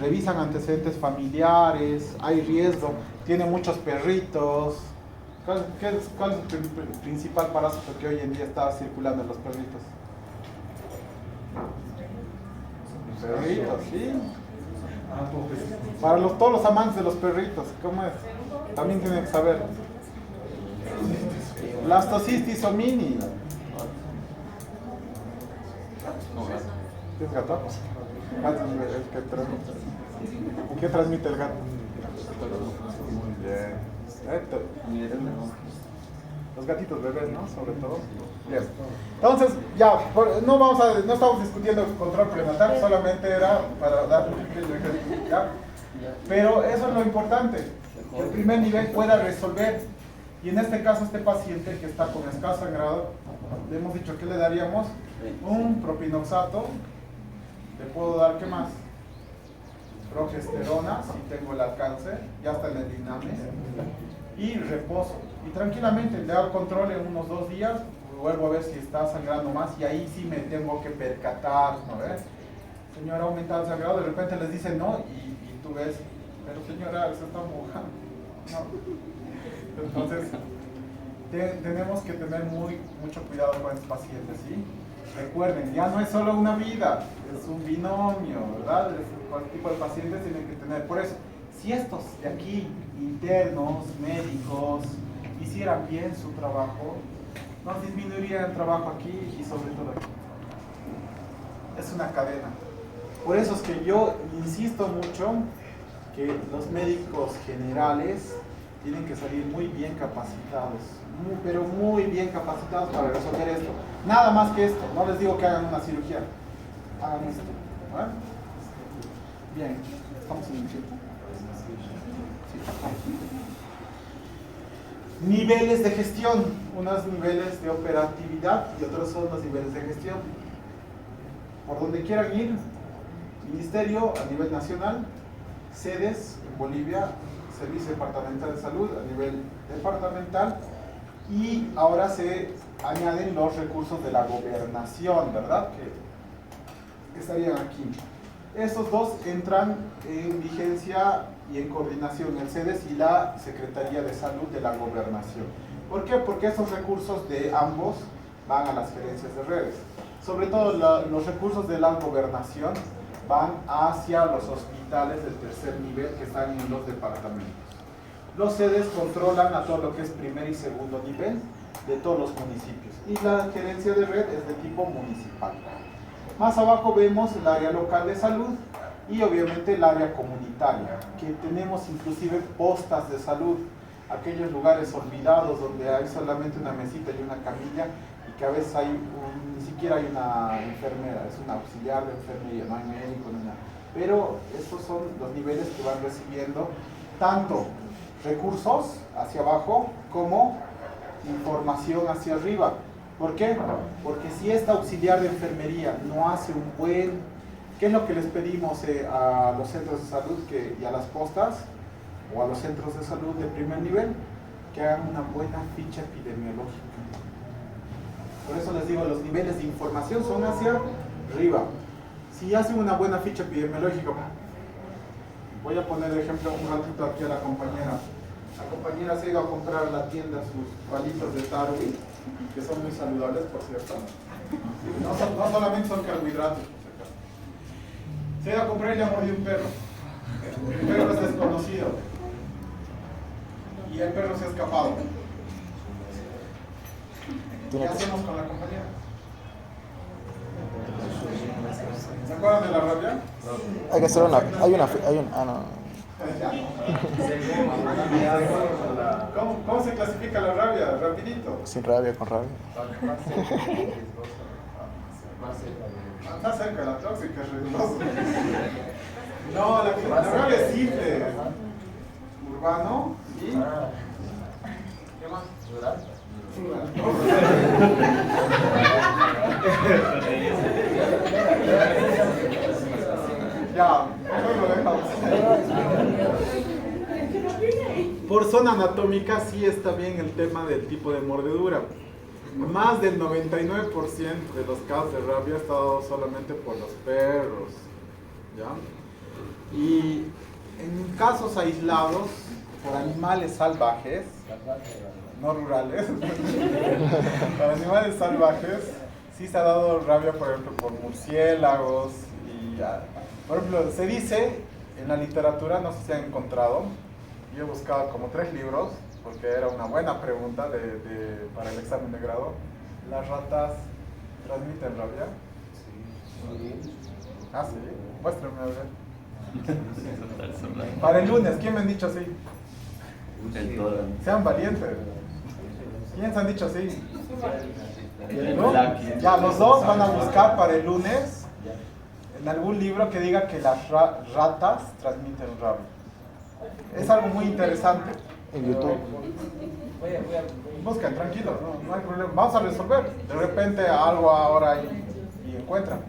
revisan antecedentes familiares, hay riesgo, tiene muchos perritos. ¿Cuál es el principal parásito que hoy en día está circulando en los perritos? Perritos, sí. Para todos los amantes de los perritos, ¿cómo es? También tienen que saber. Blastocystis homini. ¿Qué es gato? ¿Qué transmite el gato? Muy bien. Los gatitos bebés, ¿no? Sobre todo. Bien. Entonces, ya, no estamos discutiendo control prenatal, solamente era para dar un pequeño ejemplo, ¿ya? Pero eso es lo importante. Que el primer nivel pueda resolver. Y en este caso, este paciente que está con escaso sangrado, le hemos dicho que le daríamos un propinoxato. Le puedo dar, ¿qué más? Progesterona, si tengo el alcance, ya está en el diname. Y reposo. Y tranquilamente le hago control en unos 2 días, vuelvo a ver si está sangrando más y ahí sí me tengo que percatar, ¿no ves? Señora, ha aumentado el sangrado, de repente les dice no y tú ves, pero señora, se está mojando. No. Entonces, tenemos que tener mucho cuidado con estos pacientes, ¿sí? Recuerden, ya no es solo una vida, es un binomio, ¿verdad? Cualquier tipo de pacientes tienen que tener. Por eso, si estos de aquí, internos, médicos, hicieran bien su trabajo, nos disminuiría el trabajo aquí y sobre todo aquí. Es una cadena. Por eso es que yo insisto mucho que los médicos generales tienen que salir muy bien capacitados, pero muy bien capacitados para resolver esto. Nada más que esto, no les digo que hagan una cirugía, hagan esto. ¿Vale? Bien, estamos en el tiempo. Niveles de gestión, unos niveles de operatividad y otros son los niveles de gestión. Por donde quieran ir, ministerio a nivel nacional, sedes en Bolivia, Servicio Departamental de Salud a nivel departamental y ahora se añaden los recursos de la gobernación, ¿verdad? Que estarían aquí. Estos dos entran en vigencia y en coordinación, el CEDES y la Secretaría de Salud de la Gobernación. ¿Por qué? Porque estos recursos de ambos van a las gerencias de redes. Sobre todo los recursos de la Gobernación van hacia los hospitales del tercer nivel que están en los departamentos. Los CEDES controlan a todo lo que es primer y segundo nivel de todos los municipios. Y la gerencia de red es de tipo municipal. Más abajo vemos el área local de salud y obviamente el área comunitaria, que tenemos inclusive postas de salud, aquellos lugares olvidados donde hay solamente una mesita y una camilla y que a veces hay ni siquiera hay una enfermera, es un auxiliar de enfermería, no hay médico ni nada. Pero estos son los niveles que van recibiendo tanto recursos hacia abajo como información hacia arriba. ¿Por qué? Porque si esta auxiliar de enfermería no hace un buen... ¿Qué es lo que les pedimos a los centros de salud y a las postas o a los centros de salud de primer nivel? Que hagan una buena ficha epidemiológica. Por eso les digo, los niveles de información son hacia arriba. Si hacen una buena ficha epidemiológica, voy a poner de ejemplo un ratito aquí a la compañera. La compañera se iba a comprar a la tienda sus palitos de Tarwi, que son muy saludables, por cierto. No solamente son carbohidratos, por si acaso. Se iba a comprar y le mordió un perro. El perro es desconocido. Y el perro se ha escapado. ¿Qué hacemos con la compañera? ¿Se acuerdan de la rabia? Hay que hacer no. ¿Cómo se clasifica la rabia? Rapidito. Sin rabia, con rabia. Está cerca, la tóxica es riesgoso. No, la rabia es simple. Urbano y... ¿Qué más? Rural. Ya, mejor lo dejamos. Por zona anatómica sí está bien el tema del tipo de mordedura. Más del 99% de los casos de rabia está dado solamente por los perros, ¿ya? Y en casos aislados por animales salvajes, no rurales, para animales salvajes sí se ha dado rabia, por ejemplo, por murciélagos y, por ejemplo, se dice en la literatura, no sé si han encontrado, yo he buscado como 3 libros, porque era una buena pregunta para el examen de grado. ¿Las ratas transmiten rabia? Sí. Ah, sí. Muéstrame a ver. Para el lunes, ¿quién me han dicho así? Sean valientes. ¿Quiénes han dicho así? ¿No? Ya, los dos van a buscar para el lunes en algún libro que diga que las ratas transmiten rabia. Es algo muy interesante. En YouTube. Buscan, tranquilos, no hay problema. Vamos a resolver. De repente algo ahora y encuentran.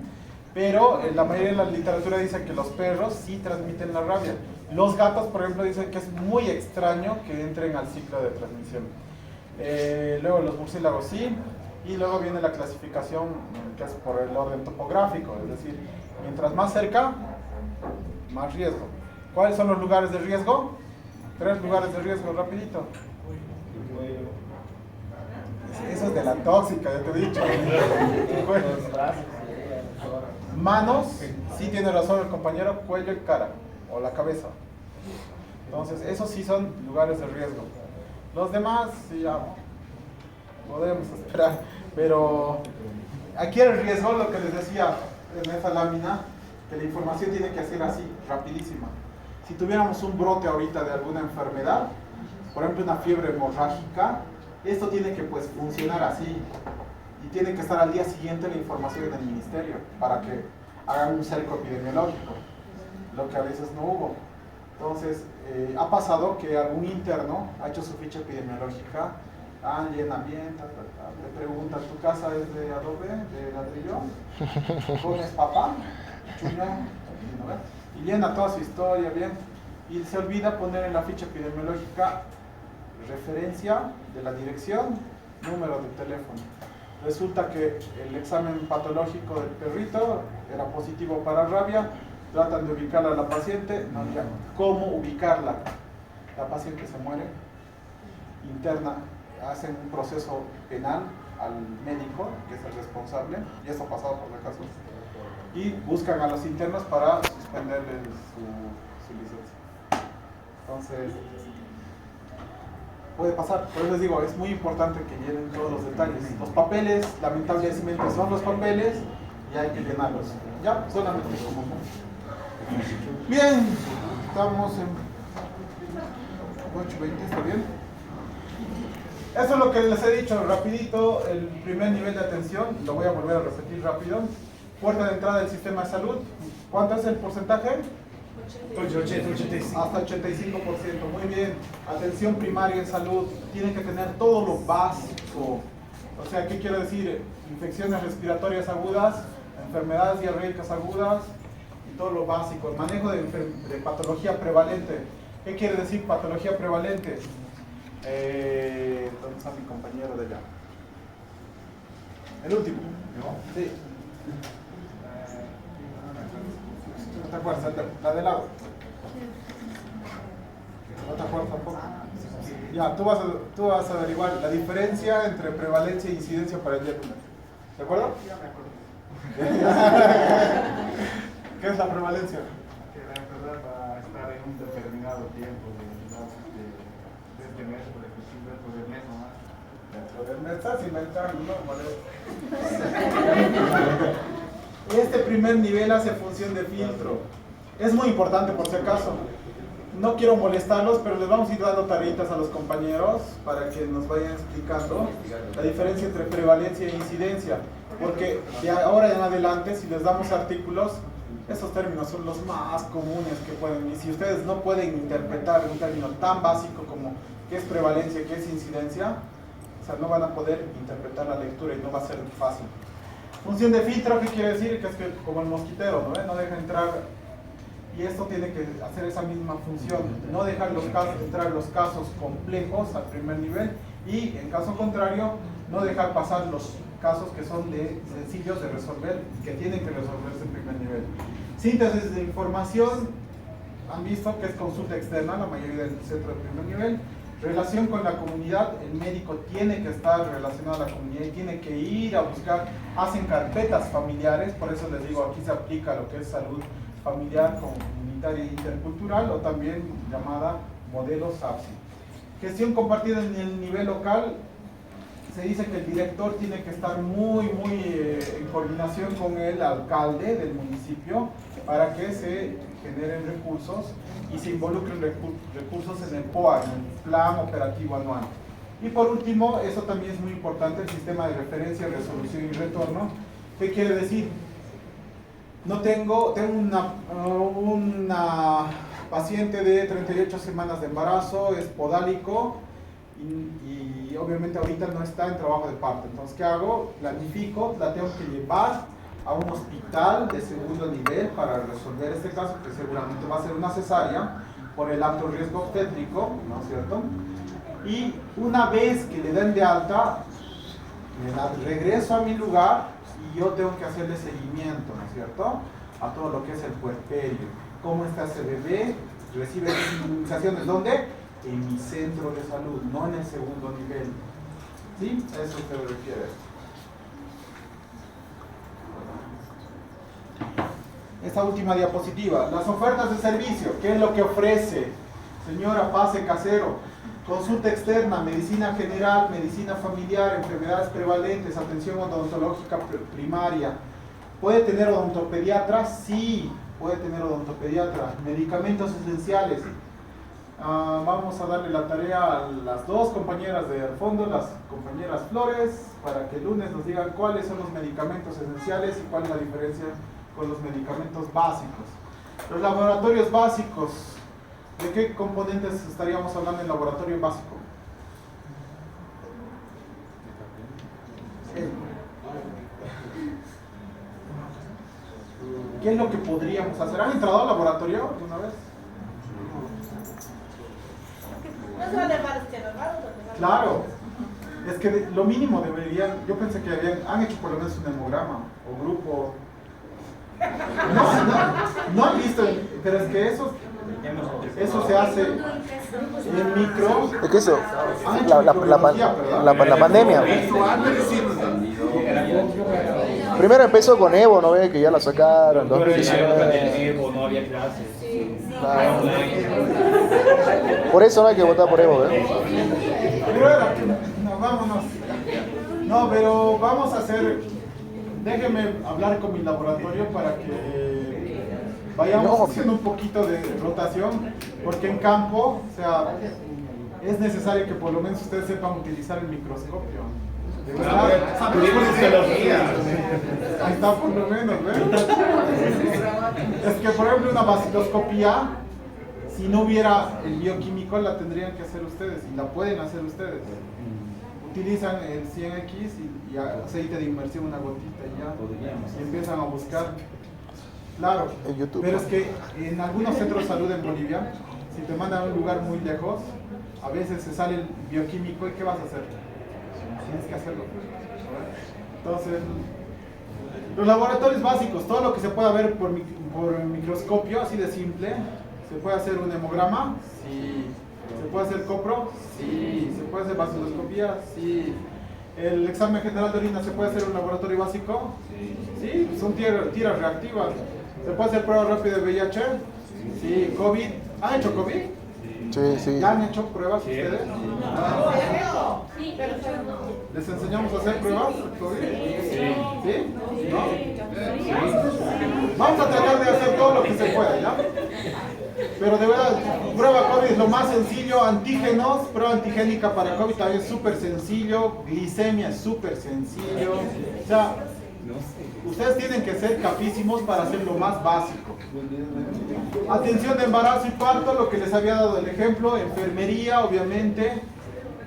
Pero la mayoría de la literatura dice que los perros sí transmiten la rabia. Los gatos, por ejemplo, dicen que es muy extraño que entren al ciclo de transmisión. Luego los murciélagos sí. Y luego viene la clasificación que es por el orden topográfico. Es decir, mientras más cerca, más riesgo. ¿Cuáles son los lugares de riesgo? 3 lugares de riesgo, rapidito. Eso es de la tóxica, ya te he dicho. Manos, sí tiene razón el compañero, cuello y cara, o la cabeza. Entonces, esos sí son lugares de riesgo. Los demás, sí, ya podemos esperar. Pero aquí el riesgo, lo que les decía en esta lámina, que la información tiene que ser así, rapidísima. Si tuviéramos un brote ahorita de alguna enfermedad, por ejemplo una fiebre hemorrágica, esto tiene que pues funcionar así y tiene que estar al día siguiente la información en el ministerio para que hagan un cerco epidemiológico, lo que a veces no hubo. Entonces, ha pasado que algún interno ha hecho su ficha epidemiológica, llena bien, te preguntan, ¿tu casa es de adobe, de ladrillo? ¿Pones papá? Chuñón, y llena toda su historia bien, y se olvida poner en la ficha epidemiológica referencia de la dirección, número de teléfono. Resulta que el examen patológico del perrito era positivo para rabia, tratan de ubicarla a la paciente, no llaman. ¿Cómo ubicarla? La paciente se muere, interna, hacen un proceso penal al médico, que es el responsable, y esto ha pasado por si acaso, y buscan a los internos para suspenderle su licencia. Entonces, puede pasar, por eso les digo, es muy importante que llenen todos los detalles. Los papeles, lamentablemente, son los papeles y hay que llenarlos. Ya, solamente como. Bien, estamos en 8:20, ¿está bien? Eso es lo que les he dicho rapidito, el primer nivel de atención, lo voy a volver a repetir rápido. Puerta de entrada del sistema de salud, ¿cuánto es el porcentaje? 85. Hasta 85%, muy bien. Atención primaria en salud, tiene que tener todo lo básico. O sea, ¿qué quiero decir? Infecciones respiratorias agudas, enfermedades diarreicas agudas y todo lo básico. El manejo de patología prevalente. ¿Qué quiere decir patología prevalente? ¿Dónde está mi compañero de allá? El último. Sí. ¿No te acuerdas? La del lado. ¿No te acuerdas tampoco? Ya, tú vas a averiguar la diferencia entre prevalencia e incidencia para el diagnóstico. ¿De acuerdo? Ya me acuerdo. ¿Qué es la prevalencia? Que la enfermedad va a estar en un determinado tiempo de este mes, por ejemplo, dentro del mes nomás. Dentro del mes estás inventando, ¿no? Este primer nivel hace función de filtro. Es muy importante por si acaso. No quiero molestarlos, pero les vamos a ir dando tareitas a los compañeros para que nos vayan explicando la diferencia entre prevalencia e incidencia. Porque de ahora en adelante, si les damos artículos, esos términos son los más comunes que pueden. Y si ustedes no pueden interpretar un término tan básico como qué es prevalencia, qué es incidencia, o sea, no van a poder interpretar la lectura y no va a ser fácil. Función de filtro, ¿qué quiere decir? Que es que como el mosquitero, ¿no? No deja entrar, y esto tiene que hacer esa misma función, no dejar entrar los casos complejos al primer nivel, y en caso contrario, no dejar pasar los casos que son sencillos de resolver, que tienen que resolverse en primer nivel. Síntesis de información, han visto que es consulta externa, la mayoría del centro de primer nivel. Relación con la comunidad, el médico tiene que estar relacionado a la comunidad y tiene que ir a buscar, hacen carpetas familiares, por eso les digo, aquí se aplica lo que es salud familiar, comunitaria e intercultural, o también llamada modelo SAPSI. Gestión compartida en el nivel local, se dice que el director tiene que estar muy en coordinación con el alcalde del municipio para que se generen recursos y se involucren recursos en el POA, en el Plan Operativo Anual. Y por último, eso también es muy importante, el sistema de referencia, resolución y retorno. ¿Qué quiere decir? No tengo una paciente de 38 semanas de embarazo, es podálico y obviamente ahorita no está en trabajo de parto. Entonces, ¿qué hago? Planifico, la tengo que llevar a un hospital de segundo nivel para resolver este caso, que seguramente va a ser una cesárea por el alto riesgo obstétrico, ¿no es cierto? Y una vez que le den de alta, regreso a mi lugar y yo tengo que hacerle seguimiento, ¿no es cierto? A todo lo que es el puerperio. ¿Cómo está ese bebé? Recibe inmunizaciones, ¿dónde? En mi centro de salud, no en el segundo nivel. ¿Sí? Eso se requiere. Esta última diapositiva, las ofertas de servicio, ¿qué es lo que ofrece? Señora, pase casero, consulta externa, medicina general, medicina familiar, enfermedades prevalentes, atención odontológica primaria. ¿Puede tener odontopediatra? Sí, puede tener odontopediatra. Medicamentos esenciales. Vamos a darle la tarea a las dos compañeras de al fondo, las compañeras Flores, para que el lunes nos digan cuáles son los medicamentos esenciales y cuál es la diferencia con los medicamentos básicos. Los laboratorios básicos, ¿de qué componentes estaríamos hablando en laboratorio básico? ¿Qué es lo que podríamos hacer? ¿Han entrado al laboratorio alguna vez? No se va a dejar Claro, es que lo mínimo deberían, yo pensé que han hecho por lo menos un hemograma o grupo. No han visto, pero es que eso se hace en micro. Es que eso, Han hecho microbiología, ¿verdad? la pandemia. Primero empezó con Evo, ¿no ve? Que ya la sacaron. Pero en la época 2019. del Evo no había clases. Claro. Por eso no hay que votar por Evo, ¿eh? Pero no, vámonos. No, pero vamos a hacer. Déjenme hablar con mi laboratorio para que vayamos haciendo un poquito de rotación, porque en campo, o sea, es necesario que por lo menos ustedes sepan utilizar el microscopio. De verdad. Ahí está por lo menos, ¿ven? Es que por ejemplo una vaciloscopía, si no hubiera el bioquímico, la tendrían que hacer ustedes y la pueden hacer ustedes. Utilizan el 100X y aceite de inmersión, una gotita y ya, y empiezan a buscar. Claro, En YouTube. pero es que en algunos centros de salud en Bolivia, si te mandan a un lugar muy lejos, a veces se sale el bioquímico y ¿qué vas a hacer? Tienes que hacerlo. Entonces, los laboratorios básicos, todo lo que se pueda ver por microscopio, así de simple. ¿Se puede hacer un hemograma? Sí. ¿Se puede hacer copro? Sí. ¿Se puede hacer vaciloscopía? Sí. ¿El examen general de orina se puede hacer en un laboratorio básico? Sí. Son tiras reactivas. ¿Se puede hacer prueba rápida de VIH? Sí. ¿COVID? ¿Han hecho COVID? Sí, sí. ¿Ya han hecho pruebas ustedes? Sí, pero no. ¿Les enseñamos a hacer pruebas de COVID? ¿Sí? ¿No? Vamos a tratar de hacer todo lo que se pueda, ¿ya? Pero de verdad, prueba COVID es lo más sencillo. Antígenos, prueba antigénica para COVID también es súper sencillo. Glicemia es súper sencillo. O sea, ustedes tienen que ser capísimos para hacer lo más básico. Atención de embarazo y parto, lo que les había dado el ejemplo. Enfermería, obviamente.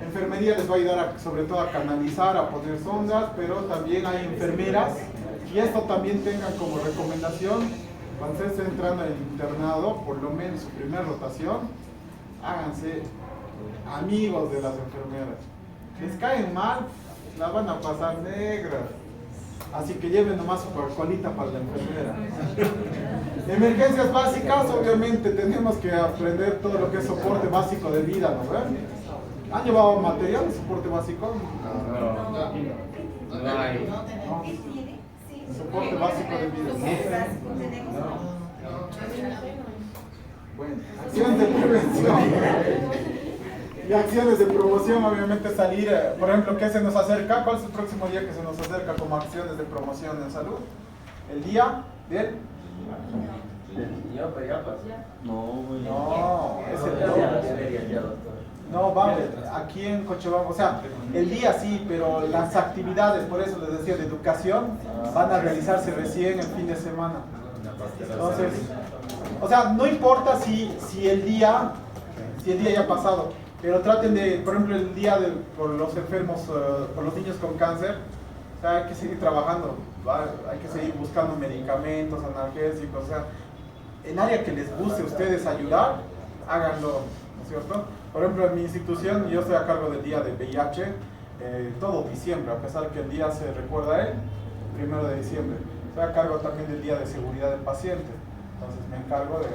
Enfermería les va a ayudar sobre todo a canalizar, a poner sondas, pero también hay enfermeras. Y esto también tengan como recomendación. Cuando ustedes estén entrando en el internado, por lo menos su primera rotación, háganse amigos de las enfermeras. Les caen mal, las van a pasar negras. Así que lleven nomás su Coca-Colita para la enfermera. Emergencias básicas, obviamente tenemos que aprender todo lo que es soporte básico de vida, ¿no ven? ¿Han llevado material de soporte básico? No hay. No. Soporte básico de vida. Bueno, acciones de prevención y acciones de promoción, obviamente salir, por ejemplo, ¿qué se nos acerca? ¿Cuál es el próximo día que se nos acerca como acciones de promoción en salud? ¿El día del? No, es el no, vamos, aquí en Cochabamba, o sea, el día sí, pero las actividades, por eso les decía, de educación, van a realizarse recién el fin de semana. Entonces, O sea, no importa si el día ya ha pasado, pero traten de, por ejemplo, el día por los enfermos, por los niños con cáncer, o sea, hay que seguir trabajando, ¿va? Hay que seguir buscando medicamentos, analgésicos, o sea, en área que les guste a ustedes ayudar, háganlo, ¿no es cierto? Por ejemplo, en mi institución, yo estoy a cargo del día de VIH, todo diciembre, a pesar que el día se recuerda a él, 1 de diciembre. Estoy a cargo también del día de seguridad del paciente, entonces me encargo de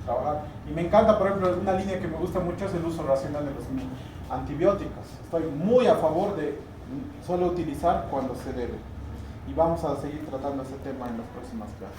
trabajar. Y me encanta, por ejemplo, una línea que me gusta mucho es el uso racional de los antibióticos. Estoy muy a favor de solo utilizar cuando se debe. Y vamos a seguir tratando ese tema en las próximas clases.